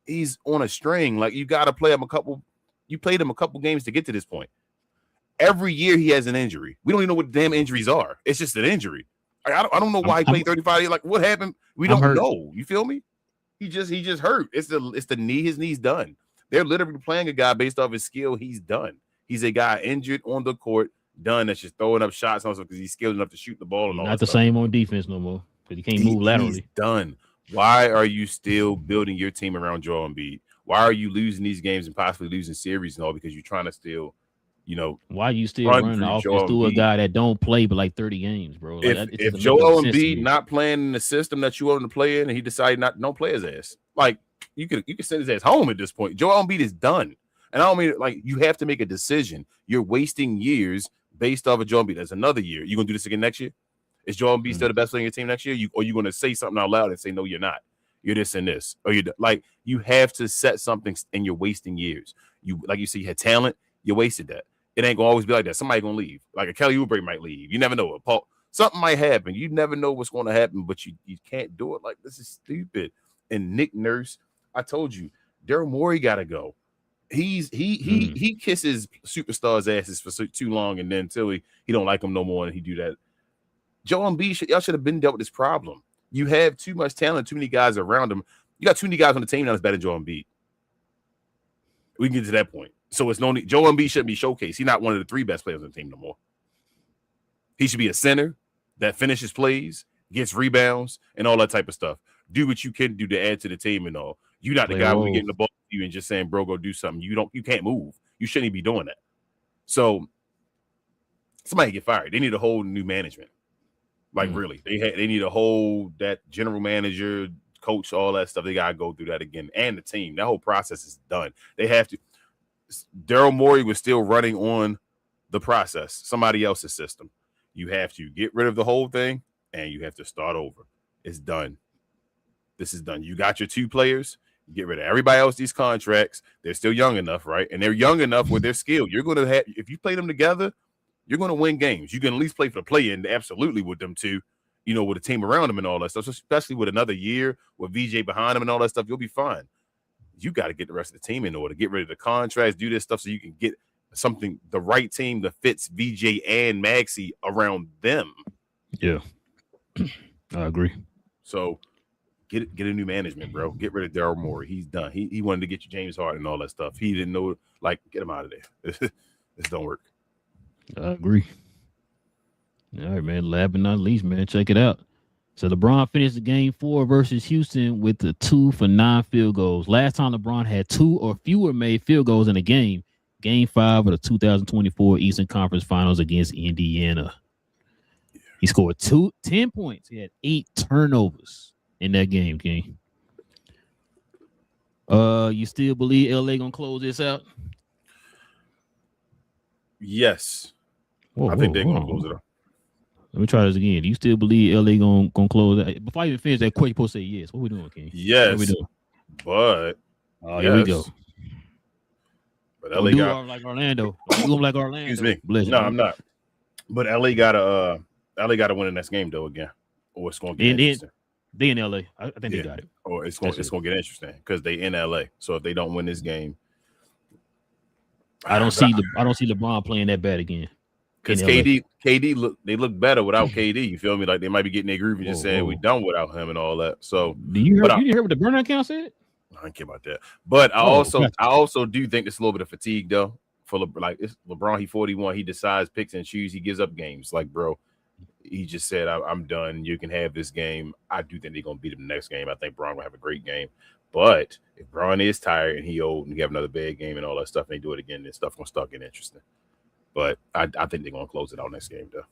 he's on a string. Like, you got to play him you played him a couple games to get to this point. Every year he has an injury. We don't even know what the damn injuries are. It's just an injury. Like, I don't know why he played 35 years. Like, what happened? We don't know. You feel me? He just hurt. It's the knee. His knee's done. They're literally playing a guy based off his skill. He's done. He's a guy injured on the court, done. That's just throwing up shots also because he's skilled enough to shoot the ball and all that. Not the same on defense no more because he can't move laterally. He's done. Why are you still building your team around Joel Embiid? Why are you losing these games and possibly losing series and all because you're trying to still, why are you still running the offense through a guy that don't play but like 30 games, bro? Like, if Joel Embiid not playing in the system that you want him to play in and he decided not to play his ass, like you could send his ass home at this point. Joel Embiid is done. And I don't mean like you have to make a decision. You're wasting years based off of Joel Embiid. That's another year. You gonna do this again next year? Is Joel Embiid still the best player in your team next year? Or you gonna say something out loud and say no, you're not. You're this and this. Or you have to set something and you're wasting years. You you had talent, you wasted that. It ain't gonna always be like that. Somebody gonna leave. Like a Kelly Oubre might leave. You never know. Paul, something might happen. You never know what's gonna happen, but you can't do it. Like this is stupid. And Nick Nurse, I told you, Daryl Morey gotta go. He kisses superstars' asses for too long, and then until he don't like them no more, and he do that. Joel Embiid, y'all should have been dealt with this problem. You have too much talent, too many guys around him. You got too many guys on the team now that's better than Joel Embiid. We can get to that point. So it's no need. Joel Embiid shouldn't be showcased. He's not one of the 3 best players on the team no more. He should be a center that finishes plays, gets rebounds, and all that type of stuff. Do what you can do to add to the team and all. You're not Play the guy when we roles. getting the ball to you and just saying, bro, go do something. You can't move. You shouldn't be doing that. So somebody get fired. They need a whole new management. Like really, they need a whole that general manager, coach, all that stuff. They gotta go through that again, and the team. That whole process is done. They have to. Daryl Morey was still running on the process, somebody else's system. You have to get rid of the whole thing, and you have to start over. It's done. This is done. You got your 2 players. Get rid of everybody else. These contracts. They're still young enough, right? And they're young enough with their skill. You're gonna have if you play them together. You're going to win games. You can at least play for the play-in, absolutely, with them two, with a team around them and all that stuff. So especially with another year with VJ behind them and all that stuff, you'll be fine. You got to get the rest of the team in order, get rid of the contracts, do this stuff so you can get something, the right team that fits VJ and Maxey around them. Yeah, I agree. So get a new management, bro. Get rid of Daryl Morey. He's done. He wanted to get you James Harden and all that stuff. He didn't know, get him out of there. This don't work. I agree. All right, man. Last but not least, man, check it out. So LeBron finished the game 4 versus Houston with the 2 for 9 field goals. Last time LeBron had 2 or fewer made field goals in a game, Game 5 of the 2024 Eastern Conference Finals against Indiana. He scored 10 points. He had 8 turnovers in that game, King. You still believe LA gonna close this out? Yes. I think they're gonna close it out. Let me try this again. Do you still believe LA gonna close it? Before I even finish that question, you're supposed to say yes. What we doing, King? Yes. What we doing? But here we go. But LA got like Orlando. Don't do them like Orlando. Excuse me. Bless no, you. I'm not. But LA gotta win the next game though again, or it's gonna get interesting. They in LA. I think they got it. Or it's gonna get interesting because they in LA. So if they don't win this game, I don't see LeBron playing that bad again. Because KD look better without KD. You feel me? Like they might be getting their groove and just saying we done without him and all that. So you hear what the burnout count said? I don't care about that. But I also do think it's a little bit of fatigue though. It's LeBron, he 41. He decides, picks and chooses. He gives up games. Like, bro, he just said, I'm done. You can have this game. I do think they're gonna beat him the next game. I think Bron will have a great game. But if Bron is tired and he old and he have another bad game and all that stuff, and they do it again, then stuff gonna start getting interesting. But I think they're gonna close it out next game, though.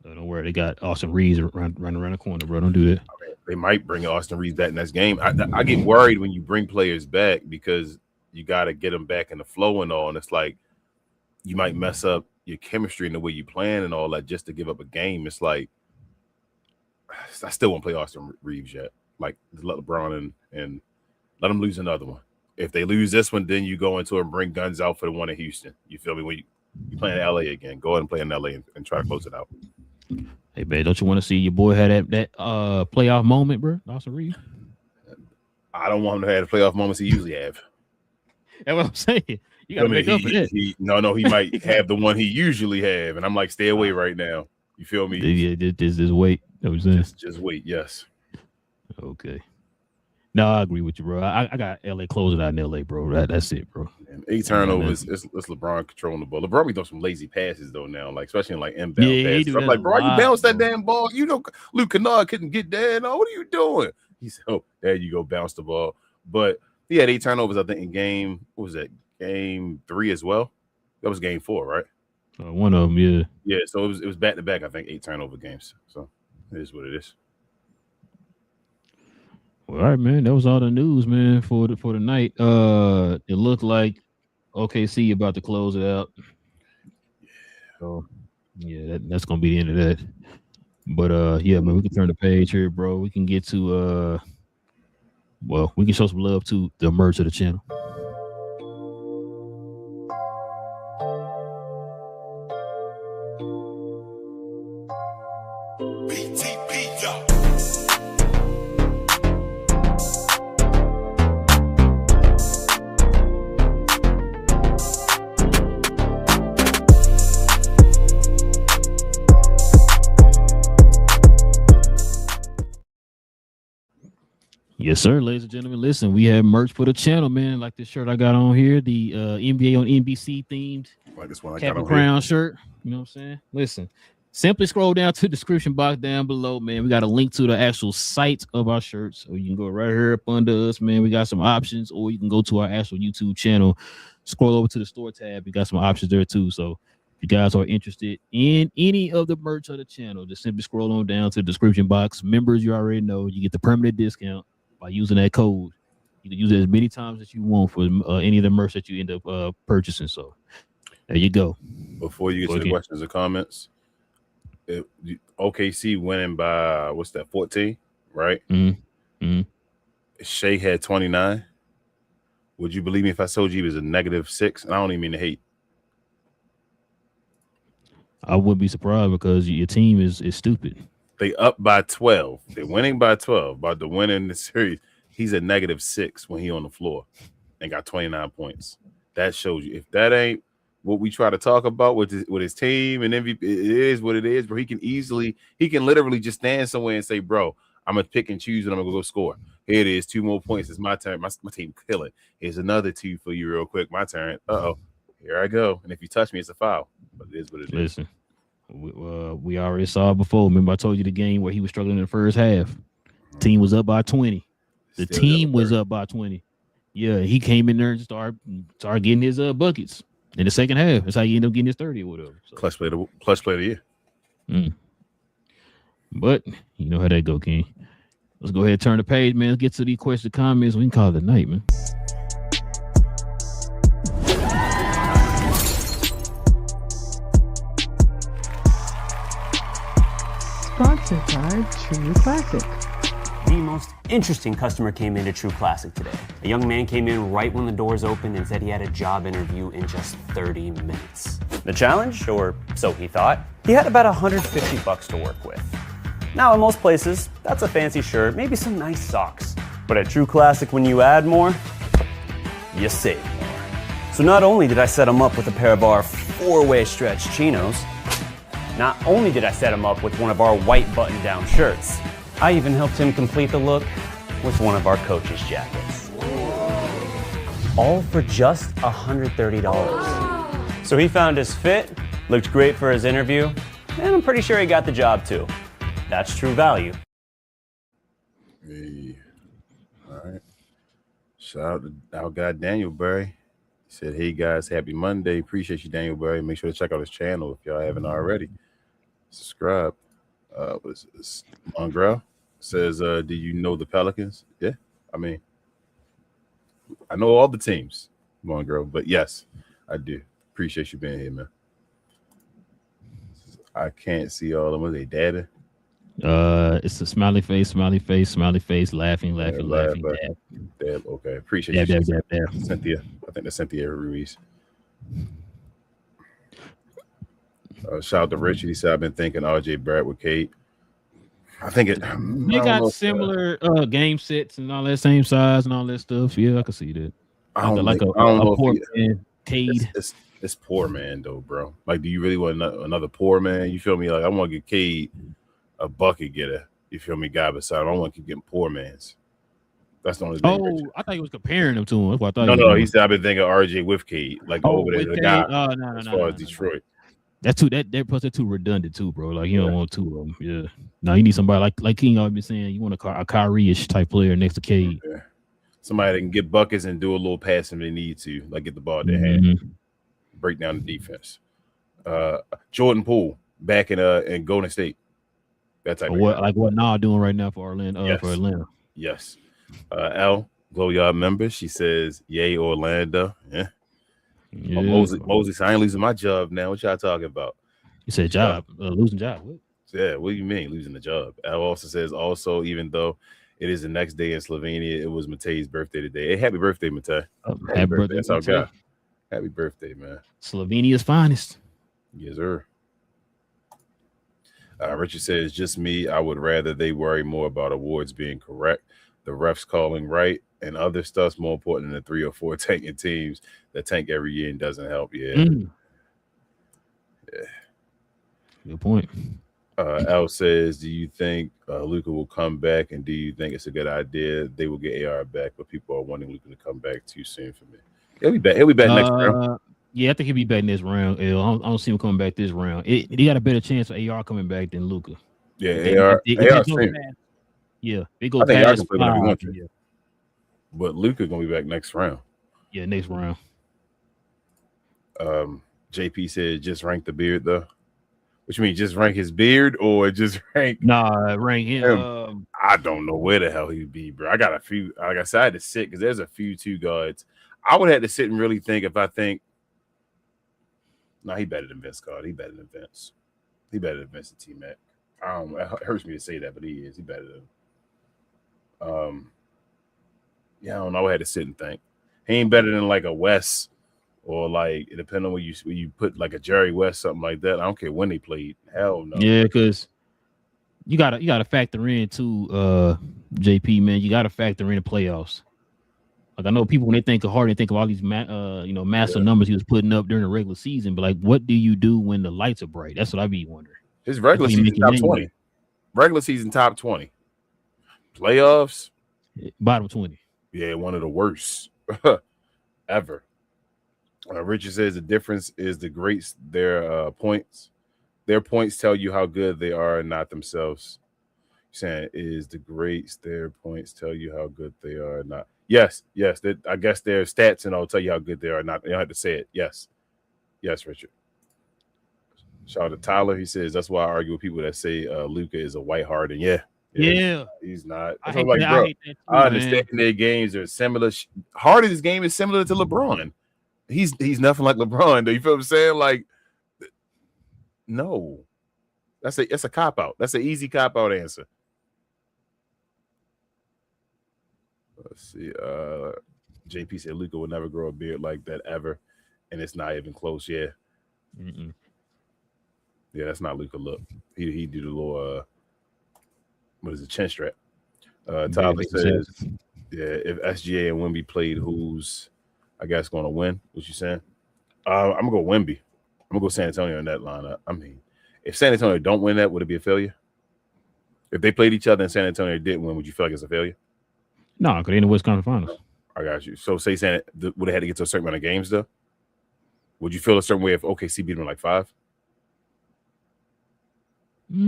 Don't worry, they got Austin Reeves running around the corner, bro. Don't do that. I mean, they might bring Austin Reeves back next game. I get worried when you bring players back because you got to get them back in the flow and all, and it's like you might mess up your chemistry and the way you plan and all that just to give up a game. It's like I still won't play Austin Reeves yet. Like let LeBron and let them lose another one. If they lose this one, then you go into it and bring guns out for the one in Houston. You feel me? When you play in LA again, go ahead and play in LA and try to close it out. Hey, man, don't you want to see your boy have that playoff moment, bro? Austin Reeves? I don't want him to have the playoff moments he usually have. That's what I'm saying. You got to make up for that. He might have the one he usually have, and I'm like, stay away right now. You feel me? Yeah, just wait. That was it. Just wait. Yes. Okay. No, I agree with you, bro. I got LA closing out in LA, bro. That's it, bro. And 8 turnovers. It's LeBron controlling the ball. LeBron be throwing some lazy passes though now, like especially in like inbound passes. I'm like, bro, you bounce that damn ball. You know, Luke Kennard couldn't get there. No, what are you doing? He said, "Oh, there you go, bounce the ball." But he had 8 turnovers, I think, in game. What was that? Game 3 as well. That was game 4, right? One of them, yeah. Yeah. So it was back to back. I think 8 turnover games. So it is what it is. Well, all right, man. That was all the news, man, for the night. It looked like OKC about to close it out. So yeah, that's gonna be the end of that. But yeah, man, we can turn the page here, bro. We can get to we can show some love to the merch of the channel. Yes, sir, ladies and gentlemen. Listen, we have merch for the channel, man. Like this shirt I got on here, the NBA on NBC themed like this one I Cap got and on Crown here. shirt. You know what I'm saying? Listen, Simply scroll down to the description box down below, man. We got a link to the actual site of our shirts. So you can go right here up under us, man. We got some options, or you can go to our actual YouTube channel, scroll over to the store tab. We got some options there too. So if you guys are interested in any of the merch of the channel, just simply scroll on down to the description box. Members, you already know, you get the permanent discount by using that code. You can use it as many times as you want for any of the merch that you end up purchasing. So there you go. Before you get to the questions or comments, OKC winning by 14, right? Mm-hmm. Shea had 29. Would you believe me if I told you he was a -6? And I don't even mean to hate. I wouldn't be surprised because your team is stupid. They up by 12. They're winning by 12. About to win in the series. He's a -6 when he on the floor and got 29 points. That shows you. If that ain't what we try to talk about with his team and MVP, it is what it is. But he can literally just stand somewhere and say, "Bro, I'm gonna pick and choose and I'm gonna go score. Here it is, 2 more points. It's my turn. My team killing. Here's another 2 for you, real quick. My turn. Here I go. And if you touch me, it's a foul. But it is what it is." Listen, we already saw it before. Remember, I told you the game where he was struggling in the first half. Team was up by 20. The team was up by 20. Yeah, he came in there and started getting his buckets. In the second half, that's how you end up getting his 30 or whatever. So. Clutch player of the year. But you know how that go, King. Let's go ahead and turn the page, man. Let's get to these questions, comments. We can call it a night, man. Sponsored by True Classic. The most interesting customer came into True Classic today. A young man came in right when the doors opened and said he had a job interview in just 30 minutes. The challenge, or so he thought, he had about $150 to work with. Now, in most places, that's a fancy shirt, maybe some nice socks. But at True Classic, when you add more, you save more. So not only did I set him up with a pair of our 4-way stretch chinos, not only did I set him up with one of our white button-down shirts, I even helped him complete the look with one of our coach's jackets. All for just $130. So he found his fit, looked great for his interview, and I'm pretty sure he got the job too. That's true value. Hey. All right. Shout out to our guy Daniel Berry. He said, "Hey guys, happy Monday. Appreciate you, Daniel Berry. Make sure to check out his channel if y'all haven't already. Subscribe." What is this? Mongrel says, "Do you know the Pelicans?" Yeah, I mean, I know all the teams, Mongrel, but yes, I do. Appreciate you being here, man. I can't see all of them. Are they data? It's a smiley face, laughing. Dab. Okay, appreciate you. Dab. Cynthia, I think that's Cynthia Ruiz. Shout out to Richard. He said, "I've been thinking RJ Barrett with Kate." I think they got similar game sets and all that, same size and all that stuff. Yeah, I can see that. I don't know poor man, Cade. It's poor man though, bro. Like, do you really want another poor man? You feel me? Like, I want to get Cade a bucket getter. You feel me, guy beside him. I don't want to keep getting poor man's. That's the only thing. Oh, I thought he was comparing them to him. That's what I thought. No. He said, "I've been thinking RJ with Cade, like over there, the guy." No. As far as Detroit. That's too they're too redundant too, bro. Like, you don't want 2 of them. Yeah. No, you need somebody like King always been saying. You want a Kyrie-ish type player next to Cade. Yeah. Somebody that can get buckets and do a little passing if they need to, like get the ball at their hand, break down the defense. Jordan Poole back in Golden State. That type of what Nah doing right now for Orlando. Yes. For Atlanta. Yes. L GloYard member. She says, "Yay, Orlando." Yeah. Yeah. Moses, I ain't losing my job now. What y'all talking about? You said job, losing job. What? Yeah, what do you mean losing the job? Al also says, even though it is the next day in Slovenia, it was Matej's birthday today. Hey, happy birthday, Matej. Happy birthday. That's our guy. Happy birthday, man. Slovenia's finest. Yes, sir. Richard says, "Just me. I would rather they worry more about awards being correct, the refs calling right, and other stuff's more important than the 3 or 4 tanking teams that tank every year and doesn't help." Yeah. Yeah. Good point. Al says, "Do you think Luka will come back, and do you think it's a good idea they will get AR back? But people are wanting Luka to come back too soon for me." He'll be back. He'll be back next round. Yeah, I think he'll be back next round. I don't see him coming back this round. He got a better chance of AR coming back than Luka. Yeah, AR stream. Yeah, they go I think AR past can play whenever he 5. wants to. But Luka gonna be back next round. Yeah, next round. JP said just rank the beard though. Which means just rank his beard or just rank? Nah, rank him. I don't know where the hell he'd be, bro. I got a few. Like I said, I had to sit because there's a few 2 guards. I would have to sit and really think if I think. No, he better than Vince Carter. He better than Vince. He better than Vince and T-Mac. It hurts me to say that, but he is. He better than. Yeah, I don't know. I would have to sit and think. He ain't better than like a West. Or like, depending on where you put like a Jerry West, something like that. I don't care when they played. Hell no. Yeah, because you gotta factor in too, JP, man. You gotta factor in the playoffs. Like I know people when they think of Harden, they think of all these massive numbers he was putting up during the regular season. But like, what do you do when the lights are bright? That's what I be wondering. His regular season top 20. Regular season top 20. Playoffs bottom 20. Yeah, one of the worst ever. Richard says the difference is the greats. Their points tell you how good they are, and not themselves. Saying is the greats. Their points tell you how good they are, not. Yes. I guess their stats and all tell you how good they are. Not. You don't have to say it. Yes, Richard. Shout out to Tyler. He says that's why I argue with people that say Luka is a white Harden. Yeah. He's not. I understand their games are similar. Harden's game is similar to LeBron. He's nothing like LeBron. Do you feel what I'm saying? Like, no, that's a cop out. That's an easy cop out answer. Let's see. JP said Luka will never grow a beard like that ever, and it's not even close. Yeah. Mm-mm. Yeah, that's not Luka. Look, he do the little what is it, chin strap? Tyler says, yeah, if SGA and Wemby played, who's I guess going to win? What you saying? I'm gonna go Wemby. I'm gonna go San Antonio in that lineup. I mean, if San Antonio don't win that, would it be a failure? If they played each other and San Antonio didn't win, would you feel like it's a failure? No, because they're in the West Conference Finals. I got you. So say would they had to get to a certain amount of games though? Would you feel a certain way if OKC beat them like 5?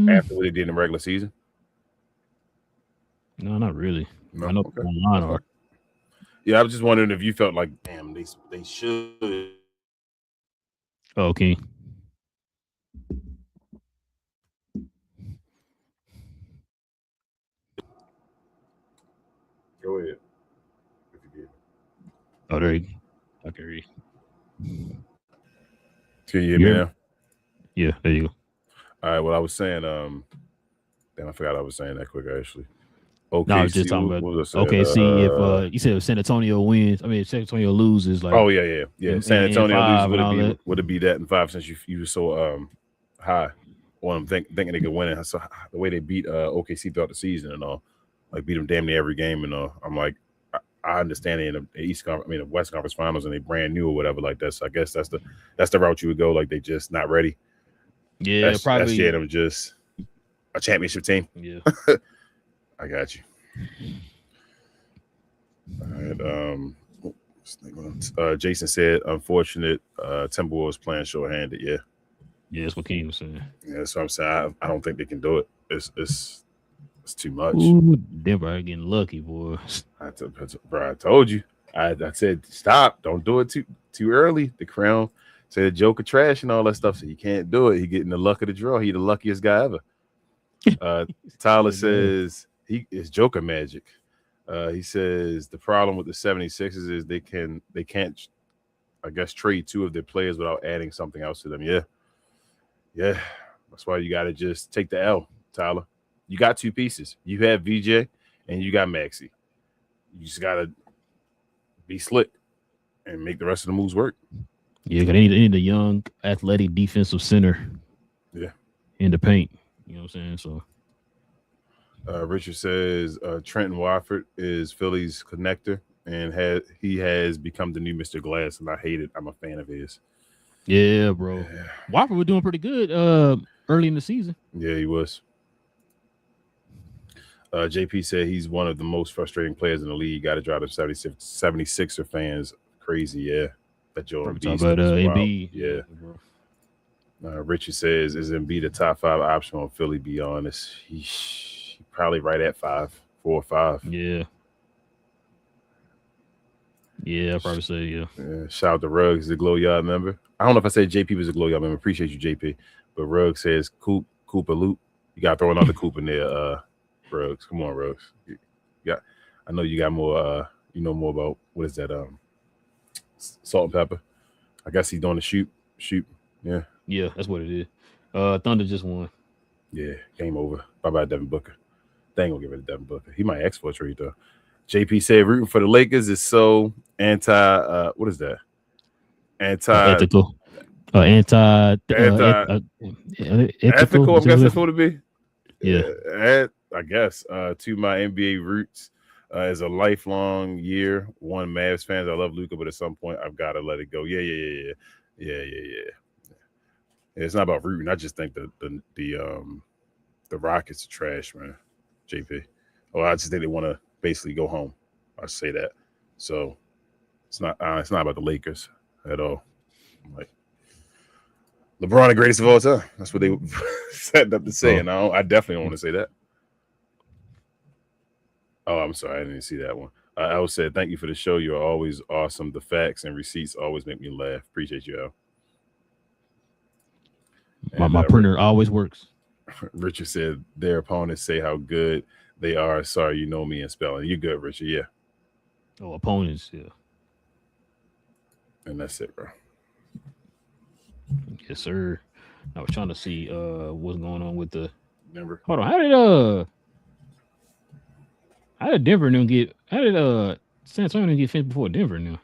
After what they did in the regular season? No, not really. No? I know Okay. online are. Yeah, I was just wondering if you felt like, damn, they should. Okay. Go ahead. If you did. Oh, there you go. Okay, read. Can you hear me now? Yeah, there you go. All right. Well, I was saying, damn, I forgot I was saying that quick actually. Okay, no, I was just talking about. Okay, see if you said if San Antonio wins, I mean if San Antonio loses, like San Antonio loses, would it be that in 5 since you were so high on them thinking they could win it? So the way they beat OKC throughout the season and all, like beat them damn near every game and all. I'm like, I understand it in the the West Conference Finals and they brand new or whatever like that. So I guess that's the route you would go. Like they just not ready. Yeah, probably. That's them just a championship team. Yeah. I got you. All right. Jason said, unfortunate. Timberwolves playing short-handed. Yeah. Yeah, that's what King was saying. Yeah, that's what I'm saying. I don't think they can do it. It's too much. Ooh, Denver getting lucky, boy. Bro, I told you. I said stop. Don't do it too early. The Crown said Joker trash and all that stuff, so you can't do it. He getting the luck of the draw. He the luckiest guy ever. Tyler says he is Joker magic. He says the problem with the 76ers is they can't I guess trade 2 of their players without adding something else to them. Yeah. That's why you got to just take the L, Tyler. You got 2 pieces. You have VJ and you got Maxey. You just got to be slick and make the rest of the moves work. Yeah, because they need a young, athletic defensive center. Yeah. In the paint. You know what I'm saying? So. Richard says Trenton Watford is Philly's connector, and he has become the new Mr. Glass, and I hate it. I'm a fan of his. Yeah, bro. Yeah. Watford was doing pretty good early in the season. Yeah, he was. JP said he's one of the most frustrating players in the league. Got to drive the 76er fans crazy. Yeah, That Joe Probably Embiid talk about stuff is wild. Embiid. Yeah. Richard says, is Embiid a top 5 option on Philly? Be honest, he probably right at 4 or 5. Yeah. Yeah, I'd probably say yeah. Shout out to Ruggs, the GloYard member. I don't know if I said JP was a GloYard member. Appreciate you, JP. But Ruggs says, Cooper Loop. You got to throw another Coop in there, Ruggs. Come on, Ruggs. I know you got more, you know more about, what is that, salt and pepper. I guess he's doing the shoot. Yeah. Yeah, that's what it is. Thunder just won. Yeah, game over. Bye-bye, Devin Booker. They ain't going to give it to Devin Booker. He might ask for a trade, though. JP said rooting for the Lakers is so anti, what is that? Ethical. Ethical, I guess that's what it be. Yeah. I guess to my NBA roots as a lifelong year one Mavs fans. I love Luka, but at some point I've got to let it go. Yeah. It's not about rooting. I just think the Rockets are trash, man. JP. I just think they want to basically go home. I say that. So it's not about the Lakers at all. Like LeBron, the greatest of all time. That's what they set up to say, and I definitely don't want to say that. Oh, I'm sorry, I didn't see that one. I was said, thank you for the show. You're always awesome. The facts and receipts always make me laugh. Appreciate you, Al. My printer always works. Richard said their opponents say how good they are. Sorry, you know me in spelling. You good, Richard? Yeah. Oh, opponents, yeah. And that's it, bro. Yes, sir. I was trying to see what's going on with the Denver. Hold on. How did Denver get? How did San Antonio get finished before Denver now?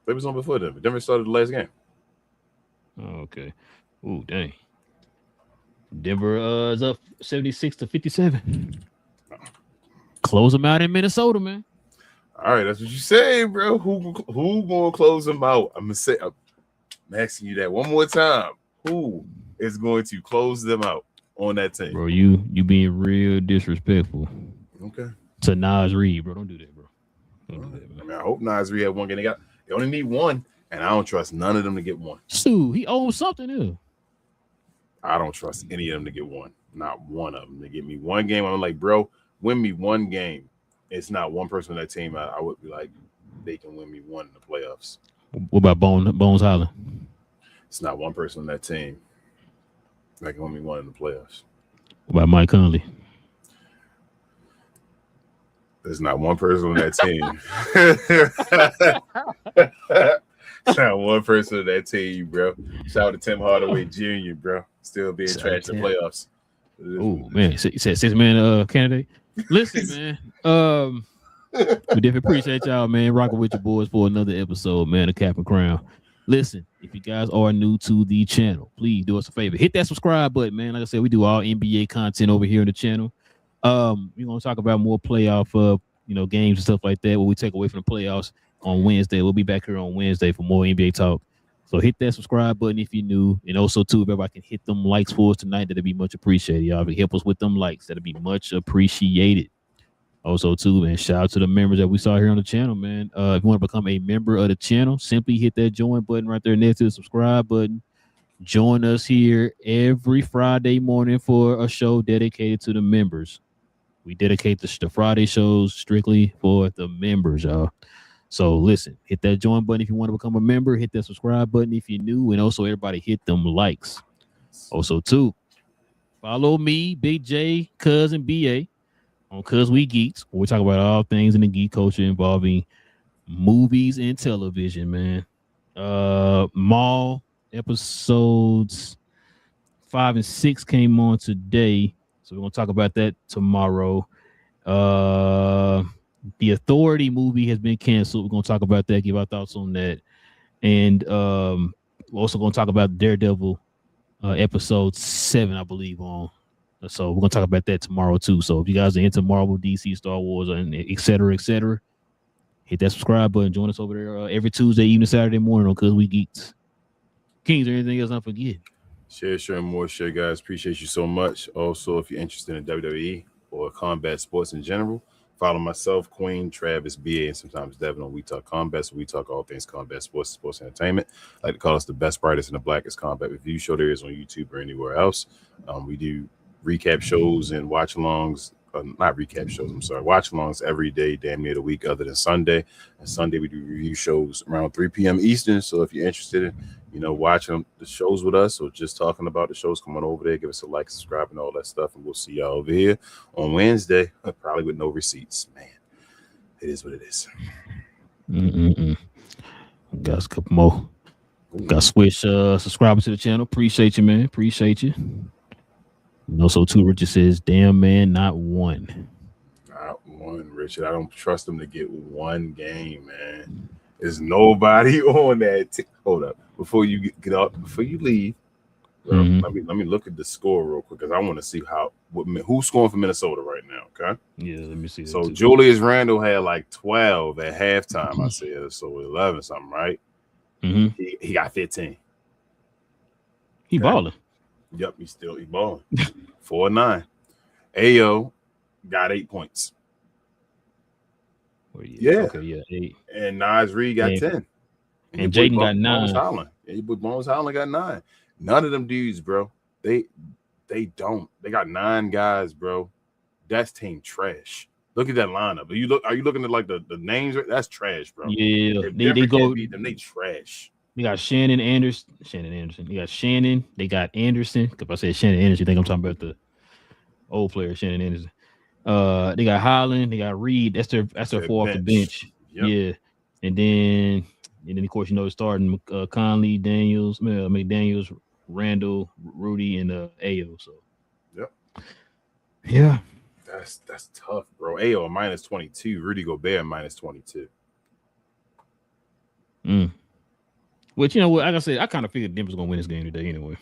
They was on before Denver. Denver started the last game. Oh, okay. Ooh, dang. Denver is up 76-57. Close them out in Minnesota, man. All right, that's what you say, bro. Who gonna close them out? I'm asking you that one more time. Who is going to close them out on that team? Bro, you being real disrespectful. Okay. To Nas Reed, bro. Don't do that, bro. Don't do that, man. I mean, I hope Nas Reed had one game. They only need one, and I don't trust none of them to get one. Sue, he owes something new. I don't trust any of them to get one. Not one of them. They give me one game. I'm like, bro, win me one game. It's not one person on that team. I would be like, they can win me one in the playoffs. What about Bones Highland? It's not one person on that team that can win me one in the playoffs. What about Mike Conley? There's not one person on that team. Not one person on that team, bro. Shout out to Tim Hardaway Jr., bro. Still being trash in the playoffs. Oh, man. You said 6-man candidate? Listen, man. We definitely appreciate y'all, man, rocking with your boys for another episode, man, of Cap and Crown. Listen, if you guys are new to the channel, please do us a favor. Hit that subscribe button, man. Like I said, we do all NBA content over here on the channel. We're gonna talk about more playoff games and stuff like that, what we take away from the playoffs on Wednesday. We'll be back here on Wednesday for more NBA talk. So hit that subscribe button if you're new. And also, too, if everybody can hit them likes for us tonight, that'd be much appreciated. Y'all help us with them likes. That'd be much appreciated. Also, too, man, shout out to the members that we saw here on the channel, man. If you want to become a member of the channel, simply hit that join button right there next to the subscribe button. Join us here every Friday morning for a show dedicated to the members. We dedicate the Friday shows strictly for the members, y'all. So listen, hit that join button if you want to become a member. Hit that subscribe button if you're new. And also, everybody hit them likes. Also, too, follow me, Big J, Cuz, and BA on Cuz We Geeks, where we talk about all things in the geek culture involving movies and television, man. Mall episodes 5 and 6 came on today. So we're going to talk about that tomorrow. The Authority movie has been canceled. We're going to talk about that, give our thoughts on that. And we're also going to talk about Daredevil episode 7, I believe, on. So we're going to talk about that tomorrow, too. So if you guys are into Marvel, DC, Star Wars, and et cetera, hit that subscribe button. Join us over there every Tuesday evening, Saturday morning on Cuz We Geeks. Kings, or anything else I forget? Share, and more share, guys. Appreciate you so much. Also, if you're interested in WWE or combat sports in general, Follow myself, Queen, Travis, BA, and sometimes Devin on We Talk Combat. So we talk all things combat sports, sports entertainment. I like to call us the best, brightest, and the blackest combat review show there is on YouTube or anywhere else. We do recap shows and watch-alongs. Not recap shows, I'm sorry. Watch-alongs every day, damn near the week, other than Sunday. And Sunday we do review shows around 3 p.m. Eastern. So if you're interested in, watching the shows with us or just talking about the shows, come on over there, give us a like, subscribe, and all that stuff. And we'll see y'all over here on Wednesday, probably with no receipts. Man, it is what it is. Got a couple more. Got to switch subscribers to the channel. Appreciate you, man. Appreciate you. So too, Richard says, damn, man, not one. Not one, Richard. I don't trust him to get one game, man. There's nobody on that. Hold up. Before you get up, before you leave, let me look at the score real quick because I want to see who's scoring for Minnesota right now. Okay. Yeah, let me see. So Julius Randle had like 12 at halftime. I said so 11 something, right? He got 15. He balling. Yep, he's balling. 4-9. Ayo got 8 points. Yeah. Okay, yeah, 8. And Nas Reed got 10. And Jaden got 9. Bones Holland got 9. None of them dudes, bro. They don't. They got 9 guys, bro. That's team trash. Look at that lineup. Are you looking at like the names? That's trash, bro. Yeah, they go beat them. They trash. They got Shannon Anderson. They got Shannon. They got Anderson. If I said Shannon Anderson, you think I'm talking about the old player, Shannon Anderson. They got Holland. They got Reed. That's their four off the bench. Yep. Yeah. And then of course, starting Conley, Daniels, McDaniels, Randall, Rudy, and Ayo. So yep. Yeah. That's tough, bro. Ayo minus 22. Rudy Gobert minus 22. Which, like I said, I kind of figured Denver's going to win this game today anyway.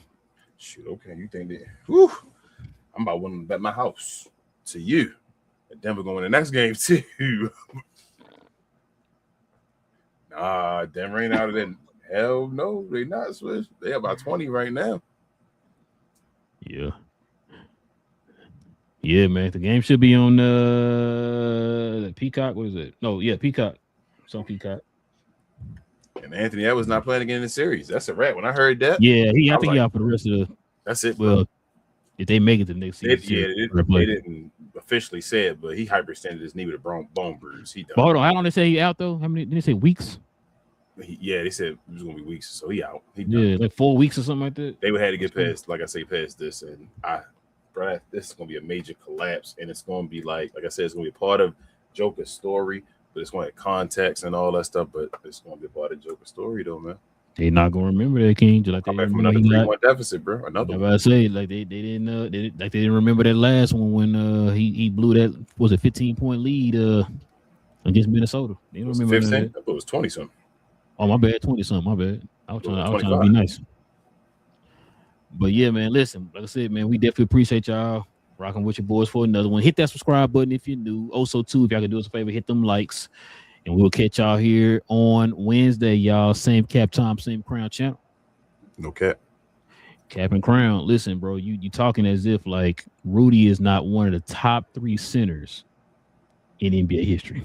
Shoot, okay. You think that? Whew, I'm about to bet my house to you that Denver going to win the next game, too. Nah, Denver ain't out of that. Hell no, they not, Swish. They about 20 right now. Yeah. Yeah, man. The game should be on Peacock. What is it? No, yeah, Peacock. It's on Peacock. And Anthony Edwards not playing again in the series. That's a wrap. When I heard that, yeah, I think he out for the rest of the. That's it. Well, if they make it to the next season, they didn't officially say it, but he hyperextended his knee with a bone bruise. He done. But hold on, how long they say he out though? How many? Did they say weeks? They said it was gonna be weeks, so he out. He done. Like 4 weeks or something like that. They would have to get past, like I say, past this, and this is gonna be a major collapse, and it's gonna be like I said, it's gonna be a part of Joker's story. But it's going to have context and all that stuff. But it's going to be a part of Joker's story, though, man. They're not going to remember that, King. Just like come back from another 3-1 deficit, bro. Another one. I say like they didn't they didn't remember that last one when he blew that 15-point lead against Minnesota. They don't remember 15? I thought it was 20 something. Oh my bad, 20 something. My bad. I was trying to be nice. But yeah, man. Listen, like I said, man, we definitely appreciate y'all rocking with your boys for another one. Hit that subscribe button if you're new. Also, too, if y'all can do us a favor, hit them likes. And we'll catch y'all here on Wednesday, y'all. Same cap time, same crown channel. No cap. Cap and crown. Listen, bro, you talking as if like Rudy is not one of the top 3 centers in NBA history.